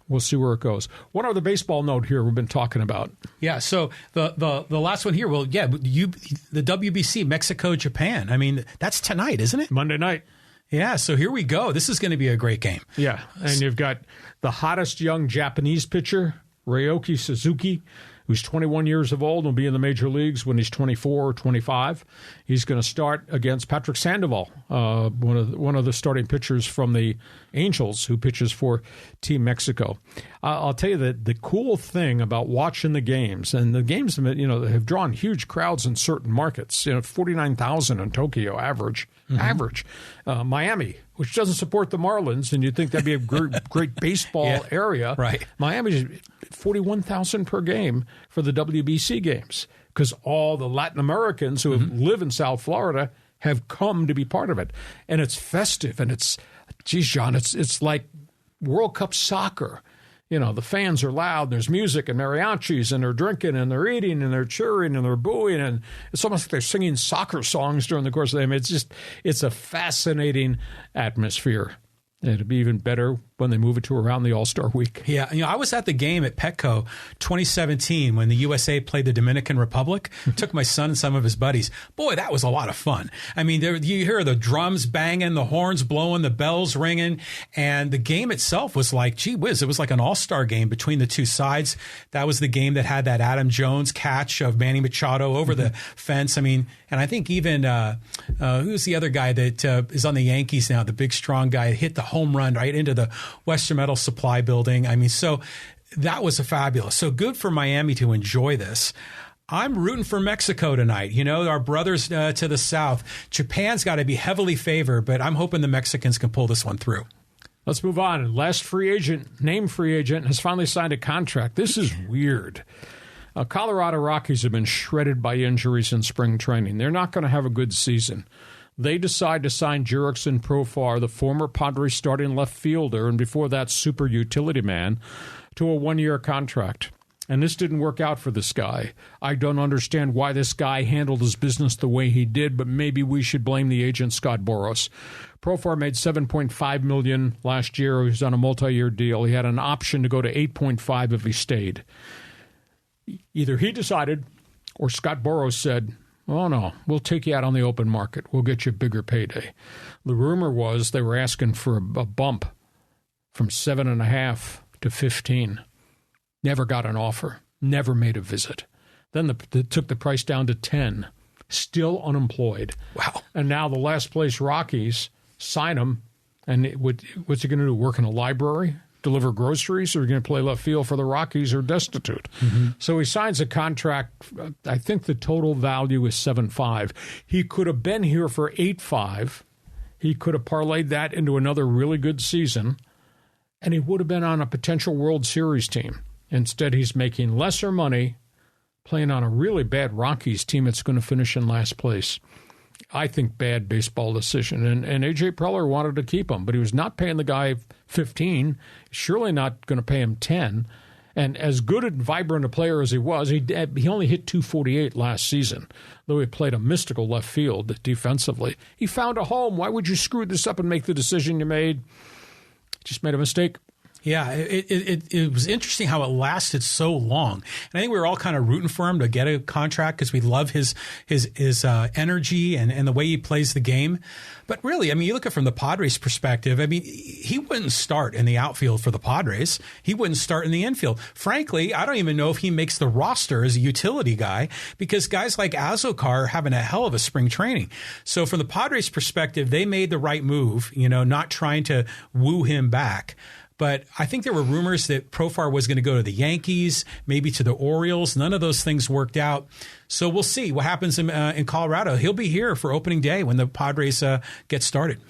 [SPEAKER 3] We'll see where it goes. One other baseball note here we've been talking about.
[SPEAKER 4] Yeah, so the last one here, the WBC, Mexico-Japan. I mean, that's tonight, isn't it?
[SPEAKER 3] Monday night.
[SPEAKER 4] Yeah, so here we go. This is going to be a great game.
[SPEAKER 3] Yeah, and you've got the hottest young Japanese pitcher, Ryoki Suzuki, who's 21 years of old and will be in the major leagues when he's 24 or 25. He's going to start against Patrick Sandoval, one of the starting pitchers from the Angels who pitches for Team Mexico. I'll tell you that the cool thing about watching the games, and the games have drawn huge crowds in certain markets, 49,000 in Tokyo average. Miami, which doesn't support the Marlins, and you'd think that'd be a great baseball area.
[SPEAKER 4] Right.
[SPEAKER 3] Miami's 41,000 per game for the WBC games because all the Latin Americans who live in South Florida have come to be part of it. And it's festive, and geez, John, it's like World Cup soccer. You know, the fans are loud, there's music and mariachis, and they're drinking, and they're eating, and they're cheering, and they're booing, and it's almost like they're singing soccer songs during the course of the game. It's a fascinating atmosphere. And it'll be even better when they move it to around the All-Star week.
[SPEAKER 4] Yeah, I was at the game at Petco 2017 when the USA played the Dominican Republic. Took my son and some of his buddies. Boy, that was a lot of fun. I mean, you hear the drums banging, the horns blowing, the bells ringing, and the game itself was like, gee whiz, it was like an all-star game between the two sides. That was the game that had that Adam Jones catch of Manny Machado over the fence. I mean, and I think even, who's the other guy that is on the Yankees now, the big strong guy, hit the home run right into the Western Metal Supply building. I mean, so that was fabulous. So good for Miami to enjoy this. I'm rooting for Mexico tonight. You know, our brothers to the south. Japan's got to be heavily favored, but I'm hoping the Mexicans can pull this one through.
[SPEAKER 3] Let's move on. Last free agent, named free agent, has finally signed a contract. This is weird. Colorado Rockies have been shredded by injuries in spring training. They're not going to have a good season. They decide to sign JURICKSON PROFAR, the former Padres starting left fielder, and before that, super utility man, to a one-year contract. And this didn't work out for this guy. I don't understand why this guy handled his business the way he did, but maybe we should blame the agent, Scott Boras. Profar made $7.5 million last year. He was on a multi-year deal. He had an option to go to $8.5 if he stayed. Either he decided or Scott Boras said, oh, no, we'll take you out on the open market. We'll get you a bigger payday. The rumor was they were asking for a bump from 7.5 to 15. Never got an offer. Never made a visit. Then they took the price down to 10. Still unemployed.
[SPEAKER 4] Wow.
[SPEAKER 3] And now the last place Rockies sign him. And what's he going to do? Work in a library? Deliver groceries? Or are you going to play left field for the Rockies or destitute? Mm-hmm. So he signs a contract. I think the total value is 7.5. He could have been here for 8.5. He could have parlayed that into another really good season. And he would have been on a potential World Series team. Instead, he's making lesser money, playing on a really bad Rockies team that's going to finish in last place. I think bad baseball decision. And A.J. Preller wanted to keep him, but he was not paying the guy 15, surely not going to pay him 10. And as good and vibrant a player as he was, he only hit .248 last season, though he played a mystical left field defensively. He found a home. Why would you screw this up and make the decision you made? Just made a mistake.
[SPEAKER 4] Yeah, it was interesting how it lasted so long. And I think we were all kind of rooting for him to get a contract because we love his energy and the way he plays the game. But really, I mean, you look at it from the Padres' perspective, I mean, he wouldn't start in the outfield for the Padres. He wouldn't start in the infield. Frankly, I don't even know if he makes the roster as a utility guy because guys like Azokar are having a hell of a spring training. So from the Padres' perspective, they made the right move, you know, not trying to woo him back. But I think there were rumors that Profar was going to go to the Yankees, maybe to the Orioles. None of those things worked out. So we'll see what happens in Colorado. He'll be here for opening day when the Padres get started.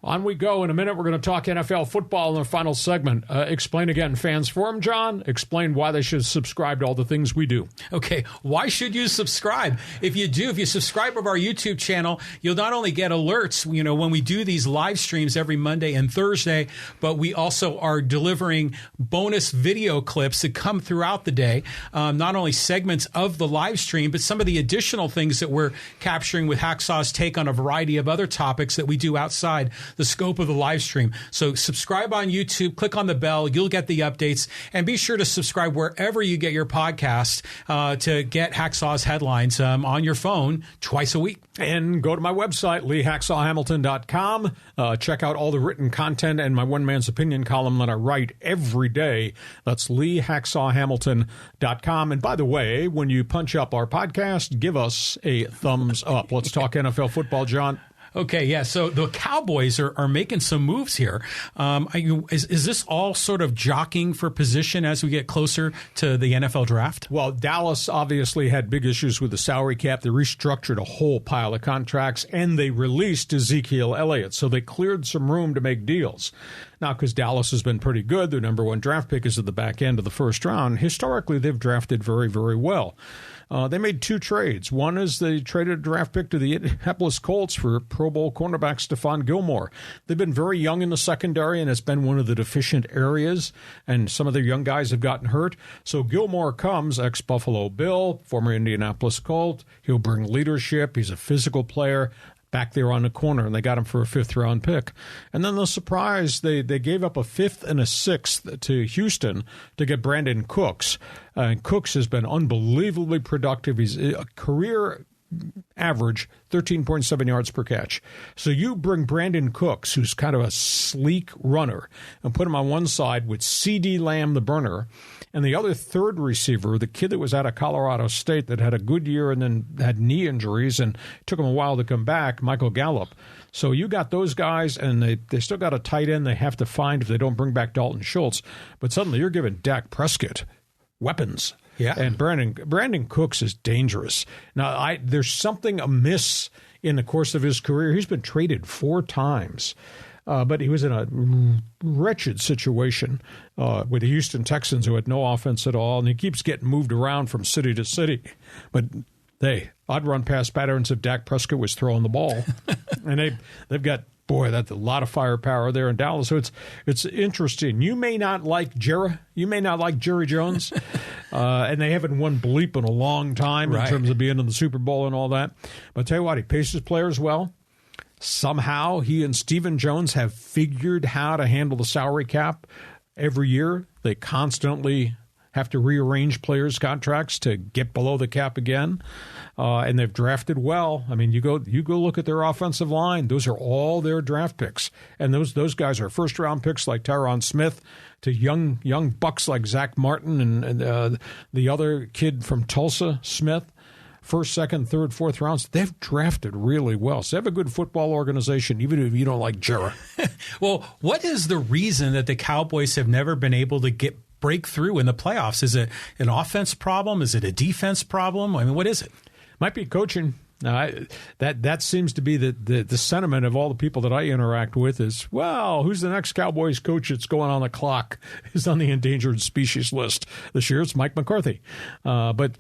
[SPEAKER 3] On we go. In a minute, we're going to talk NFL football in the final segment. Explain again, Fans Forum, John. Explain why they should subscribe to all the things we do.
[SPEAKER 4] Okay, why should you subscribe? If you subscribe to our YouTube channel, you'll not only get alerts, you know, when we do these live streams every Monday and Thursday, but we also are delivering bonus video clips that come throughout the day. Not only segments of the live stream, but some of the additional things that we're capturing with Hacksaw's take on a variety of other topics that we do outside the scope of the live stream. So subscribe on YouTube, click on the bell, you'll get the updates, and be sure to subscribe wherever you get your podcast to get Hacksaw's headlines on your phone twice a week.
[SPEAKER 3] And go to my website, LeeHacksawHamilton.com. Check out all the written content and my One Man's Opinion column that I write every day. That's LeeHacksawHamilton.com. And by the way, when you punch up our podcast, give us a thumbs up. Let's talk NFL football, John.
[SPEAKER 4] Okay, yeah. So the Cowboys are making some moves here. Is this all sort of jockeying for position as we get closer to the NFL draft?
[SPEAKER 3] Well, Dallas obviously had big issues with the salary cap. They restructured a whole pile of contracts, and they released Ezekiel Elliott. So they cleared some room to make deals. Now, because Dallas has been pretty good, their number one draft pick is at the back end of the first round. Historically, they've drafted very, very well. They made two trades. One is they traded a draft pick to the Indianapolis Colts for Pro Bowl cornerback Stephon Gilmore. They've been very young in the secondary, and it's been one of the deficient areas, and some of their young guys have gotten hurt. So Gilmore comes, ex-Buffalo Bill, former Indianapolis Colt. He'll bring leadership. He's a physical player. Back there on the corner, and they got him for a fifth-round pick. And then the surprise, they gave up a fifth and a sixth to Houston to get Brandon Cooks. Cooks has been unbelievably productive. He's a career average 13.7 yards per catch. So you bring Brandon Cooks, who's kind of a sleek runner, and put him on one side with C.D. Lamb, the burner, and the other third receiver, the kid that was out of Colorado State that had a good year and then had knee injuries and took him a while to come back, Michael Gallup. So you got those guys, and they still got a tight end they have to find if they don't bring back Dalton Schultz. But suddenly you're giving Dak Prescott weapons.
[SPEAKER 4] Yeah.
[SPEAKER 3] And Brandon Cooks is dangerous. Now, there's something amiss in the course of his career. He's been traded 4 times. But he was in a wretched situation with the Houston Texans, who had no offense at all, and he keeps getting moved around from city to city. But I'd run past patterns if Dak Prescott was throwing the ball. And they've got, that's a lot of firepower there in Dallas. So it's interesting. You may not like Jerry Jones, and they haven't won bleep in a long time in terms of being in the Super Bowl and all that. But I'll tell you what, he paces players well. Somehow he and Stephen Jones have figured how to handle the salary cap every year. They constantly have to rearrange players' contracts to get below the cap again. And they've drafted well. I mean, you go look at their offensive line. Those are all their draft picks. And those guys are first-round picks like Tyron Smith to young bucks like Zach Martin and the other kid from Tulsa, Smith. First, second, third, fourth rounds, they've drafted really well. So they have a good football organization, even if you don't like Jerry.
[SPEAKER 4] Well, what is the reason that the Cowboys have never been able to break through in the playoffs? Is it an offense problem? Is it a defense problem? I mean, what is it?
[SPEAKER 3] Might be coaching. That seems to be the sentiment of all the people that I interact with is, well, who's the next Cowboys coach that's going on the clock? Is on the endangered species list this year. It's Mike McCarthy. But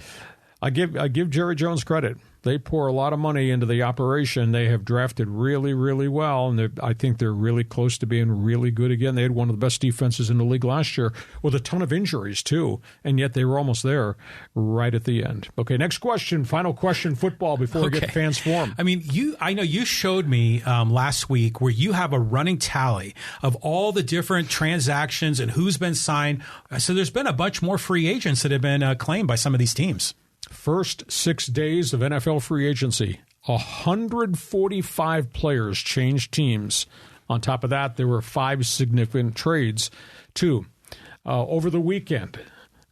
[SPEAKER 3] I give Jerry Jones credit. They pour a lot of money into the operation. They have drafted really, really well, and I think they're really close to being really good again. They had one of the best defenses in the league last year with a ton of injuries, too, and yet they were almost there right at the end. Okay, next question, final question, football, before we get to Fans Forum.
[SPEAKER 4] I mean, I know you showed me last week where you have a running tally of all the different transactions and who's been signed. So there's been a bunch more free agents that have been claimed by some of these teams.
[SPEAKER 3] First 6 days of NFL free agency, 145 players changed teams. On top of that, there were 5 significant trades, too. Over the weekend,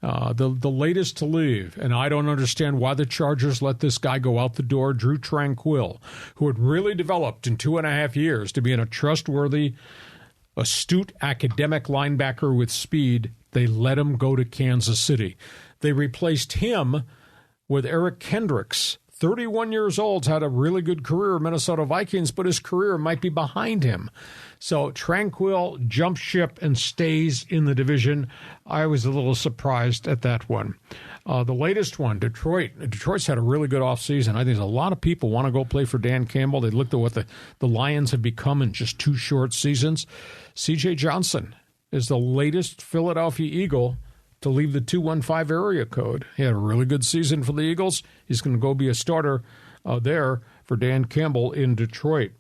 [SPEAKER 3] the latest to leave, and I don't understand why the Chargers let this guy go out the door, Drew Tranquill, who had really developed in 2.5 years to being a trustworthy, astute academic linebacker with speed. They let him go to Kansas City. They replaced him with Eric Kendricks, 31 years old, had a really good career at Minnesota Vikings, but his career might be behind him. So Tranquill jumps ship and stays in the division. I was a little surprised at that one. The latest one, Detroit. Detroit's had a really good offseason. I think a lot of people want to go play for Dan Campbell. They looked at what the Lions have become in just 2 short seasons. C.J. Johnson is the latest Philadelphia Eagle to leave the 215 area code. He had a really good season for the Eagles. He's going to go be a starter there for Dan Campbell in Detroit.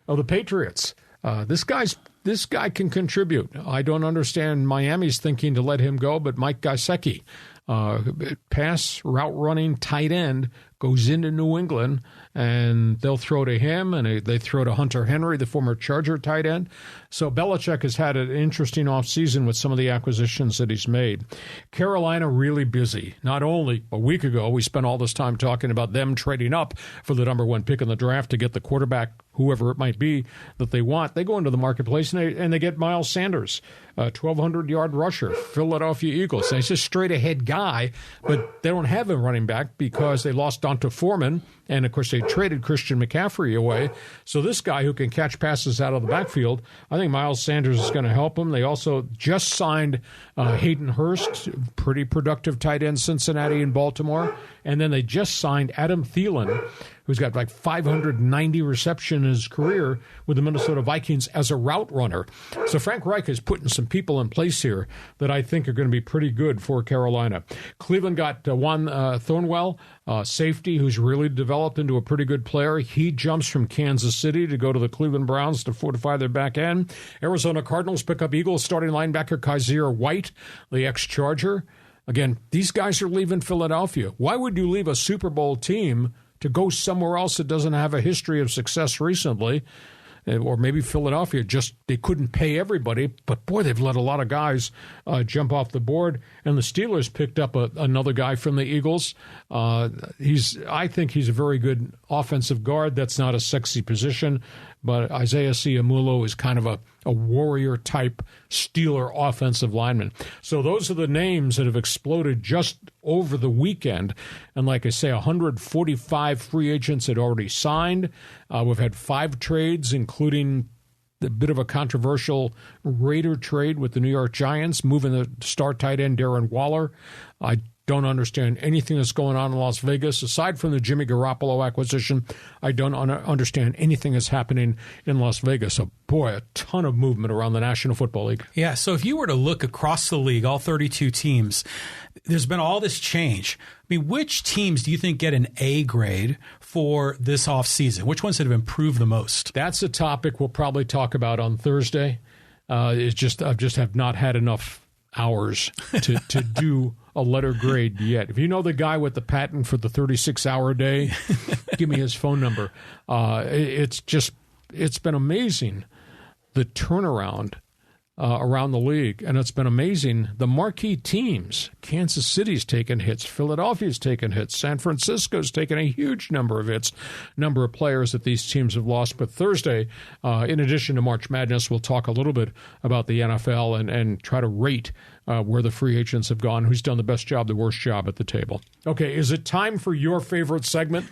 [SPEAKER 3] The Patriots. This guy can contribute. I don't understand Miami's thinking to let him go, but Mike Gesicki, pass route running tight end, goes into New England, and they'll throw to him, and they throw to Hunter Henry, the former Charger tight end. So Belichick has had an interesting offseason with some of the acquisitions that he's made. Carolina really busy. Not only a week ago, we spent all this time talking about them trading up for the number 1 pick in the draft to get the quarterback, whoever it might be, that they want. They go into the marketplace, and they get Miles Sanders, a 1,200-yard rusher, Philadelphia Eagles. And he's a straight-ahead guy, but they don't have a running back because they lost Donta Foreman, and, of course, they traded Christian McCaffrey away. So this guy who can catch passes out of the backfield, I think Miles Sanders is going to help him. They also just signed Hayden Hurst, pretty productive tight end, Cincinnati and Baltimore. And then they just signed Adam Thielen, who's got like 590 receptions in his career with the Minnesota Vikings as a route runner. So Frank Reich is putting some people in place here that I think are going to be pretty good for Carolina. Cleveland got Juan Thornwell, safety, who's really developed into a pretty good player. He jumps from Kansas City to go to the Cleveland Browns to fortify their back end. Arizona Cardinals pick up Eagles starting linebacker Kaiser White, the ex-Charger. Again, these guys are leaving Philadelphia. Why would you leave a Super Bowl team to go somewhere else that doesn't have a history of success recently. Or maybe Philadelphia, just they couldn't pay everybody. But, boy, they've let a lot of guys jump off the board. And the Steelers picked up another guy from the Eagles. I think he's a very good offensive guard. That's not a sexy position. But Isaiah Siamulo is kind of a warrior-type Steeler offensive lineman. So those are the names that have exploded just over the weekend. And like I say, 145 free agents had already signed. We've had 5 trades, including a bit of a controversial Raider trade with the New York Giants, moving the star tight end Darren Waller. I don't understand anything that's going on in Las Vegas. Aside from the Jimmy Garoppolo acquisition, I don't understand anything that's happening in Las Vegas. So, boy, a ton of movement around the National Football League.
[SPEAKER 4] Yeah, so if you were to look across the league, all 32 teams, there's been all this change. I mean, which teams do you think get an A grade for this offseason? Which ones have improved the most?
[SPEAKER 3] That's a topic we'll probably talk about on Thursday. I just have not had enough hours to do a letter grade yet. If you know the guy with the patent for the 36-hour day, give me his phone number. It's been amazing, the turnaround around the league, and it's been amazing. The marquee teams, Kansas City's taken hits, Philadelphia's taken hits, San Francisco's taken a huge number of hits, number of players that these teams have lost. But Thursday, in addition to March Madness, we'll talk a little bit about the NFL and try to rate where the free agents have gone, who's done the best job, the worst job at the table. Okay, is it time for your favorite segment?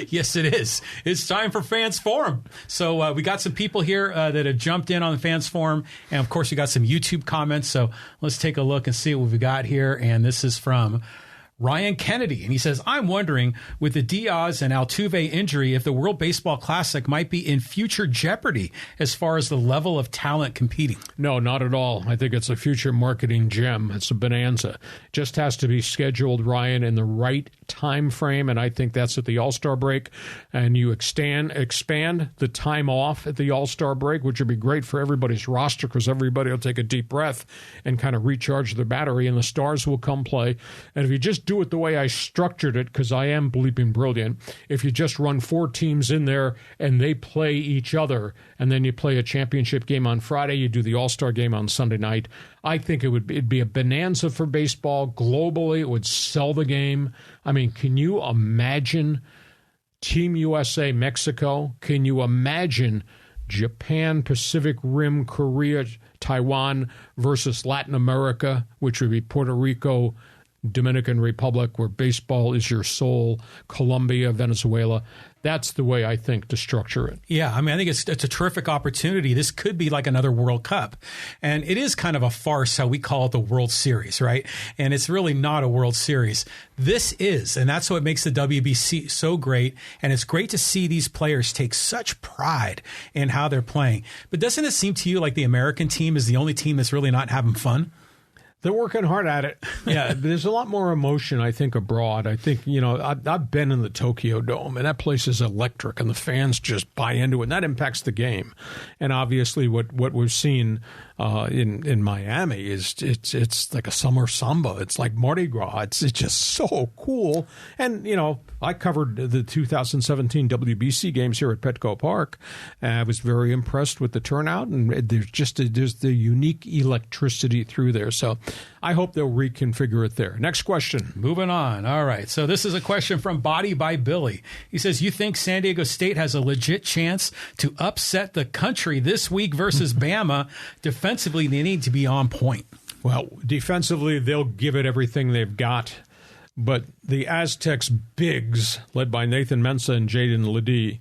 [SPEAKER 4] Yes, it is. It's time for Fans Forum. So we got some people here that have jumped in on the Fans Forum, and of course we got some YouTube comments. So let's take a look and see what we've got here. And this is from Ryan Kennedy, and he says, I'm wondering, with the Diaz and Altuve injury, if the World Baseball Classic might be in future jeopardy as far as the level of talent competing.
[SPEAKER 3] No, not at all. I think it's a future marketing gem. It's a bonanza. Just has to be scheduled, Ryan, in the right time frame, and I think that's at the All-Star break. And you expand the time off at the All-Star break, which would be great for everybody's roster because everybody will take a deep breath and kind of recharge their battery, and the stars will come play. And if you just do it the way I structured it, because I am bleeping brilliant, if you just run 4 teams in there and they play each other, and then you play a championship game on Friday, you do the All-Star game on Sunday night, I think it'd be a bonanza for baseball. Globally, it would sell the game. I mean, can you imagine Team USA Mexico? Can you imagine Japan, Pacific Rim, Korea, Taiwan versus Latin America, which would be Puerto Rico, Dominican Republic, where baseball is your soul, Colombia, Venezuela. That's the way I think to structure it.
[SPEAKER 4] Yeah, I mean, I think it's a terrific opportunity. This could be like another World Cup. And it is kind of a farce how we call it the World Series, right? And it's really not a World Series. This is, and that's what makes the WBC so great. And it's great to see these players take such pride in how they're playing. But doesn't it seem to you like the American team is the only team that's really not having fun?
[SPEAKER 3] They're working hard at it. Yeah, there's a lot more emotion, I think, abroad. I think, I've been in the Tokyo Dome, and that place is electric, and the fans just buy into it, and that impacts the game. And obviously what we've seen in Miami is it's like a summer samba. It's like Mardi Gras. It's just so cool. And, I covered the 2017 WBC games here at Petco Park. I was very impressed with the turnout, and there's the unique electricity through there. So I hope they'll reconfigure it there. Next question.
[SPEAKER 4] Moving on. All right. So this is a question from Body by Billy. He says, you think San Diego State has a legit chance to upset the country this week versus Bama? Defensively, they need to be on point.
[SPEAKER 3] Well, defensively, they'll give it everything they've got. But the Aztecs bigs, led by Nathan Mensah and Jaden Ledee,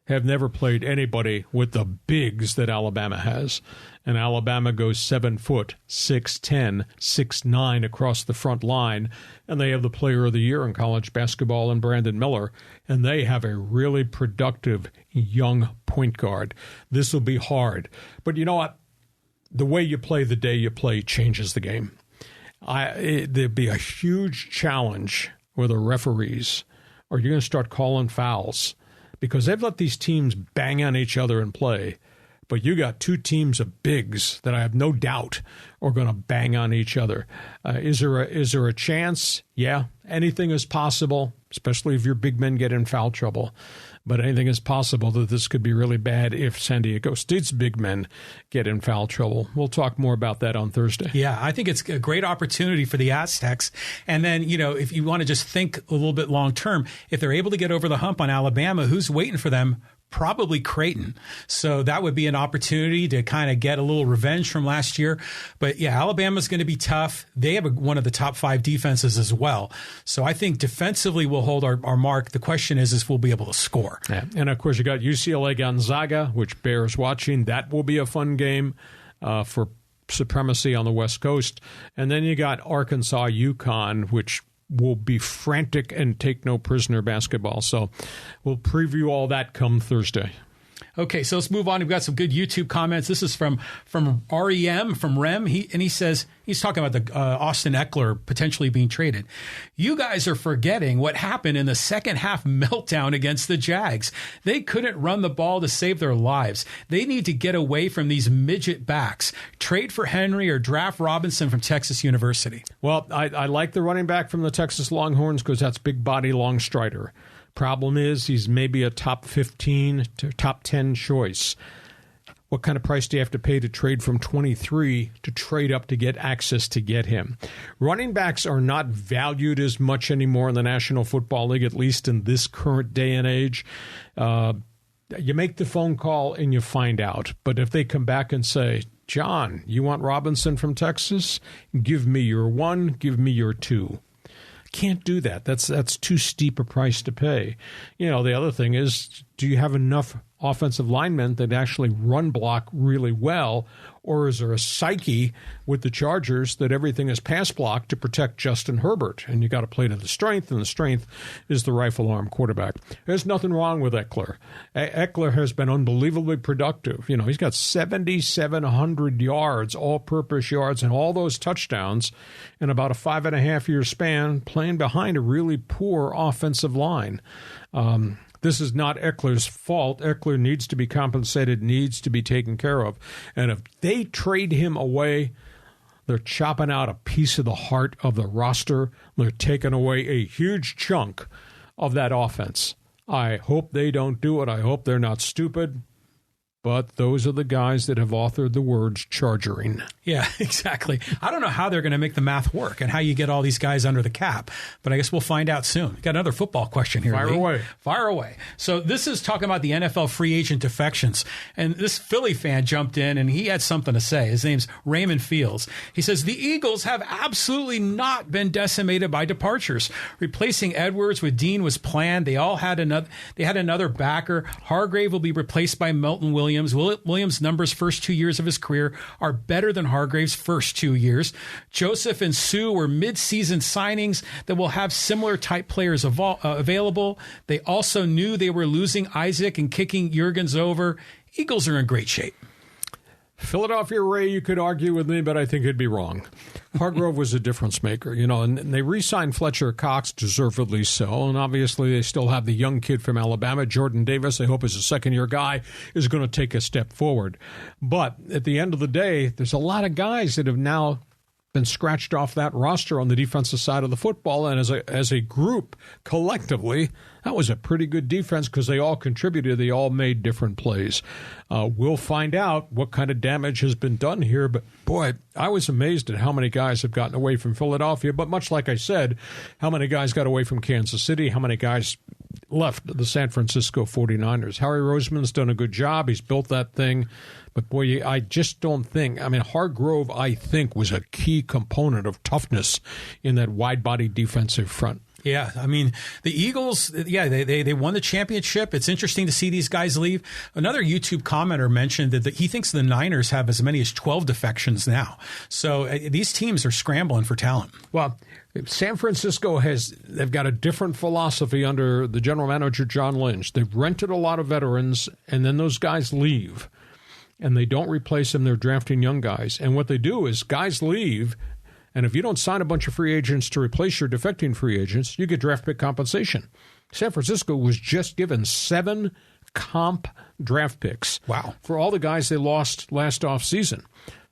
[SPEAKER 3] have never played anybody with the bigs that Alabama has. And Alabama goes 7 foot, 6'10", 6'9" across the front line. And they have the player of the year in college basketball in Brandon Miller. And they have a really productive young point guard. This will be hard. But you know what? The way you play the day you play changes the game. There'd be a huge challenge with the referees. Are you going to start calling fouls? Because they've let these teams bang on each other and play. But you got 2 teams of bigs that I have no doubt are going to bang on each other. Is there a chance? Yeah, anything is possible. especially if your big men get in foul trouble. But anything is possible that this could be really bad if San Diego State's big men get in foul trouble. We'll talk more about that on Thursday.
[SPEAKER 4] Yeah, I think it's a great opportunity for the Aztecs. And then, if you want to just think a little bit long term, if they're able to get over the hump on Alabama, who's waiting for them? Probably Creighton. So that would be an opportunity to kind of get a little revenge from last year. But yeah, Alabama's going to be tough. They have one of the top 5 defenses as well. So I think defensively we'll hold our mark. The question is if we'll be able to score.
[SPEAKER 3] Yeah. And of course, you got UCLA Gonzaga, which bears watching. That will be a fun game for supremacy on the West Coast. And then you got Arkansas UConn, which will be frantic and take no prisoner basketball. So we'll preview all that come Thursday.
[SPEAKER 4] Okay, so let's move on. We've got some good YouTube comments. This is from REM, from Rem. He says, he's talking about the Austin Eckler potentially being traded. You guys are forgetting what happened in the second half meltdown against the Jags. They couldn't run the ball to save their lives. They need to get away from these midget backs. Trade for Henry or draft Robinson from Texas University.
[SPEAKER 3] Well, I like the running back from the Texas Longhorns because that's big body, long strider. Problem is he's maybe a top 15 to top 10 choice. What kind of price do you have to pay to trade from 23 to trade up to get access to get him? Running backs are not valued as much anymore in the National Football League, at least in this current day and age. You make the phone call and you find out. But if they come back and say, John, you want Robinson from Texas? Give me your 1, give me your 2. Can't do that. That's too steep a price to pay. The other thing is, do you have enough offensive linemen that actually run block really well, or is there a psyche with the Chargers that everything is pass block to protect Justin Herbert? And you got to play to the strength, and the strength is the rifle arm quarterback. There's nothing wrong with Eckler. Eckler has been unbelievably productive. He's got 7,700 yards, all-purpose yards, and all those touchdowns in about a 5.5-year span, playing behind a really poor offensive line. This is not Eckler's fault. Eckler needs to be compensated, needs to be taken care of. And if they trade him away, they're chopping out a piece of the heart of the roster. They're taking away a huge chunk of that offense. I hope they don't do it. I hope they're not stupid. But those are the guys that have authored the words chargering.
[SPEAKER 4] Yeah, exactly. I don't know how they're going to make the math work and how you get all these guys under the cap, but I guess we'll find out soon. We've got another football question here. Fire away. So this is talking about the NFL free agent defections. And this Philly fan jumped in and he had something to say. His name's Raymond Fields. He says, the Eagles have absolutely not been decimated by departures. Replacing Edwards with Dean was planned. They had another backer. Hargrave will be replaced by Melton Williams. Williams' numbers first 2 years of his career are better than Hargrave's first 2 years. Joseph and Sue were mid-season signings that will have similar type players available. They also knew they were losing Isaac and kicking Jurgens over. Eagles are in great shape.
[SPEAKER 3] Philadelphia Ray, you could argue with me, but I think it'd be wrong. Hargrove was a difference maker, and they re-signed Fletcher Cox, deservedly so, and obviously they still have the young kid from Alabama, Jordan Davis, I hope is a second-year guy, is going to take a step forward. But at the end of the day, there's a lot of guys that have now been scratched off that roster on the defensive side of the football, and as a group, collectively, that was a pretty good defense because they all contributed. They all made different plays. We'll find out what kind of damage has been done here, but boy, I was amazed at how many guys have gotten away from Philadelphia, but much like I said, how many guys got away from Kansas City, how many guys left the San Francisco 49ers. Harry Roseman's done a good job. He's built that thing. But, boy, I just don't think – Hargrove, I think, was a key component of toughness in that wide-body defensive front.
[SPEAKER 4] Yeah, the Eagles, they won the championship. It's interesting to see these guys leave. Another YouTube commenter mentioned that he thinks the Niners have as many as 12 defections now. So these teams are scrambling for talent.
[SPEAKER 3] Well, San Francisco they've got a different philosophy under the general manager, John Lynch. They've rented a lot of veterans, and then those guys leave. And they don't replace them. They're drafting young guys. And what they do is guys leave, and if you don't sign a bunch of free agents to replace your defecting free agents, you get draft pick compensation. San Francisco was just given 7 comp draft picks.
[SPEAKER 4] Wow.
[SPEAKER 3] For all the guys they lost last offseason.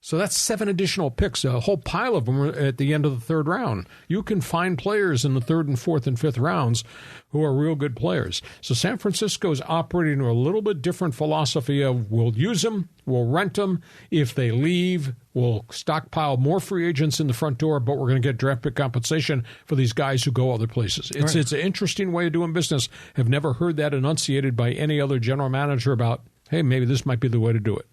[SPEAKER 3] So that's 7 additional picks, a whole pile of them at the end of the third round. You can find players in the third and fourth and fifth rounds who are real good players. So San Francisco is operating a little bit different philosophy of we'll use them, we'll rent them. If they leave, we'll stockpile more free agents in the front door, but we're going to get draft pick compensation for these guys who go other places. It's an interesting way of doing business. Have never heard that enunciated by any other general manager about, hey, maybe this might be the way to do it.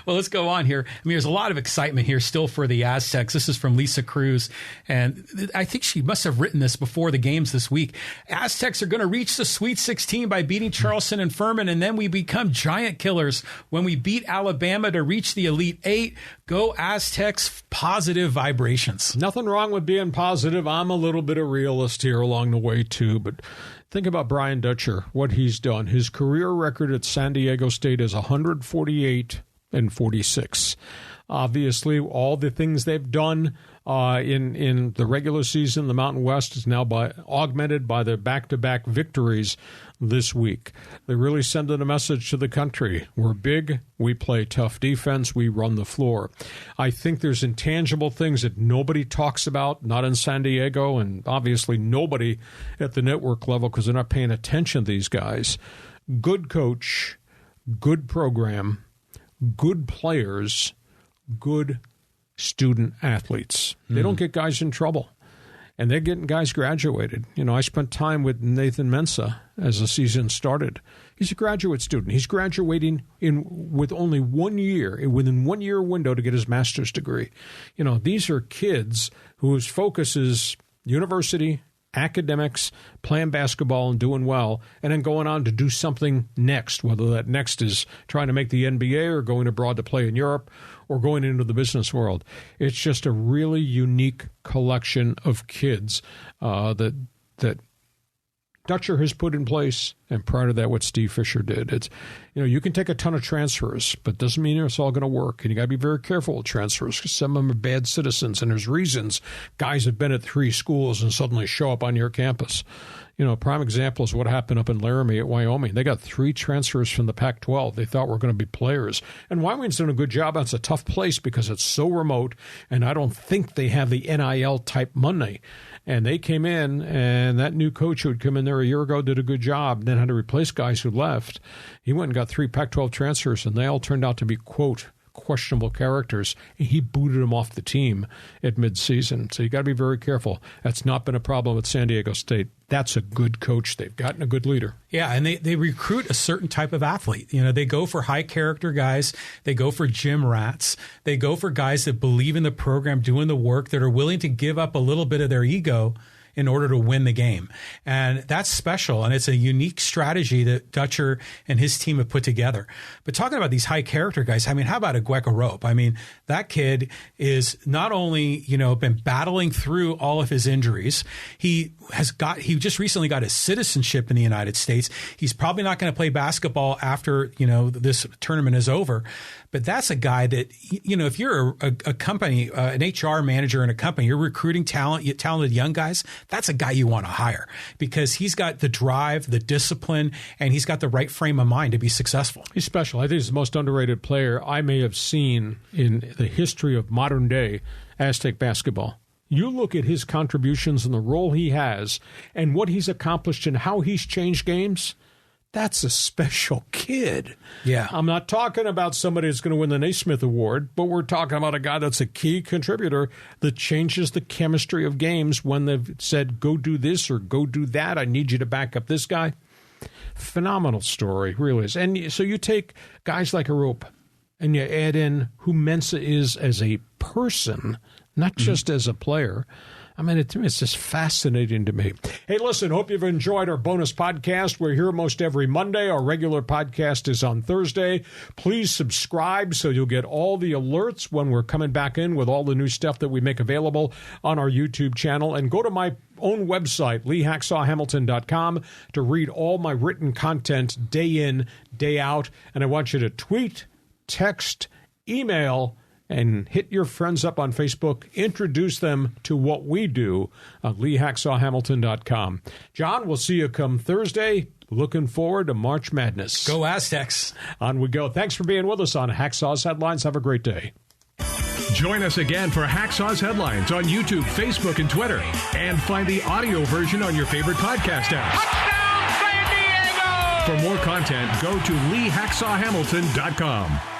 [SPEAKER 4] Well, let's go on here. I mean, there's a lot of excitement here still for the Aztecs. This is from Lisa Cruz, and I think she must have written this before the games this week. Aztecs are going to reach the Sweet 16 by beating Charleston and Furman, and then we become giant killers when we beat Alabama to reach the Elite Eight. Go Aztecs, positive vibrations.
[SPEAKER 3] Nothing wrong with being positive. I'm a little bit of realist here along the way, too, but think about Brian Dutcher, what he's done. His career record at San Diego State is 148-46. Obviously, all the things they've done in the regular season, the Mountain West is now augmented by the back-to-back victories this week. They really send a message to the country. We're big, we play tough defense, we run the floor. I think there's intangible things that nobody talks about, not in San Diego, and obviously nobody at the network level because they're not paying attention to these guys. Good coach, good program, good players, good student athletes. They don't get guys in trouble. And they're getting guys graduated. You know, I spent time with Nathan Mensah as the season started. He's a graduate student. He's graduating with only 1 year, within 1 year window to get his master's degree. You know, these are kids whose focus is university, academics, playing basketball and doing well, and then going on to do something next, whether that next is trying to make the NBA or going abroad to play in Europe or going into the business world. It's just a really unique collection of kids that Dutcher has put in place, and prior to that, what Steve Fisher did. It's, you know, you can take a ton of transfers, but doesn't mean it's all going to work. And you got to be very careful with transfers because some of them are bad citizens, and there's reasons guys have been at 3 schools and suddenly show up on your campus. You know, a prime example is what happened up in Laramie at Wyoming. They got 3 transfers from the Pac-12. They thought were going to be players. And Wyoming's done a good job. It's a tough place because it's so remote, and I don't think they have the NIL-type money. And they came in, and that new coach who had come in there a year ago did a good job, then had to replace guys who left. He went and got 3 Pac-12 transfers, and they all turned out to be, quote, questionable characters. He booted them off the team at midseason. So you got to be very careful. That's not been a problem with San Diego State. That's a good coach. They've gotten a good leader.
[SPEAKER 4] Yeah, and they recruit a certain type of athlete. You know, they go for high character guys. They go for gym rats. They go for guys that believe in the program, doing the work, that are willing to give up a little bit of their ego in order to win the game. And that's special, and it's a unique strategy that Dutcher and his team have put together. But talking about these high character guys, I mean, how about Agueka Rope? I mean, that kid is not only, you know, been battling through all of his injuries, he just recently got his citizenship in the United States. He's probably not going to play basketball after, you know, this tournament is over. But that's a guy that, you know, if you're a company, an HR manager in a company, you're recruiting talented young guys, that's a guy you want to hire because he's got the drive, the discipline, and he's got the right frame of mind to be successful.
[SPEAKER 3] He's special. I think he's the most underrated player I may have seen in the history of modern day Aztec basketball. You look at his contributions and the role he has and what he's accomplished and how he's changed games. That's a special kid.
[SPEAKER 4] Yeah.
[SPEAKER 3] I'm not talking about somebody that's going to win the Naismith Award, but we're talking about a guy that's a key contributor that changes the chemistry of games when they've said, go do this or go do that. I need you to back up this guy. Phenomenal story, really is. And so you take guys like Arup and you add in who Mensah is as a person, not just as a player. I mean, it's just fascinating to me. Hey, listen, hope you've enjoyed our bonus podcast. We're here most every Monday. Our regular podcast is on Thursday. Please subscribe so you'll get all the alerts when we're coming back in with all the new stuff that we make available on our YouTube channel. And go to my own website, LeeHacksawHamilton.com, to read all my written content day in, day out. And I want you to tweet, text, email, and hit your friends up on Facebook. Introduce them to what we do on LeeHacksawHamilton.com. John, we'll see you come Thursday. Looking forward to March Madness.
[SPEAKER 4] Go Aztecs.
[SPEAKER 3] On we go. Thanks for being with us on Hacksaw's Headlines. Have a great day.
[SPEAKER 1] Join us again for Hacksaw's Headlines on YouTube, Facebook, and Twitter. And find the audio version on your favorite podcast apps.
[SPEAKER 2] Touchdown, San Diego!
[SPEAKER 1] For more content, go to LeeHacksawHamilton.com.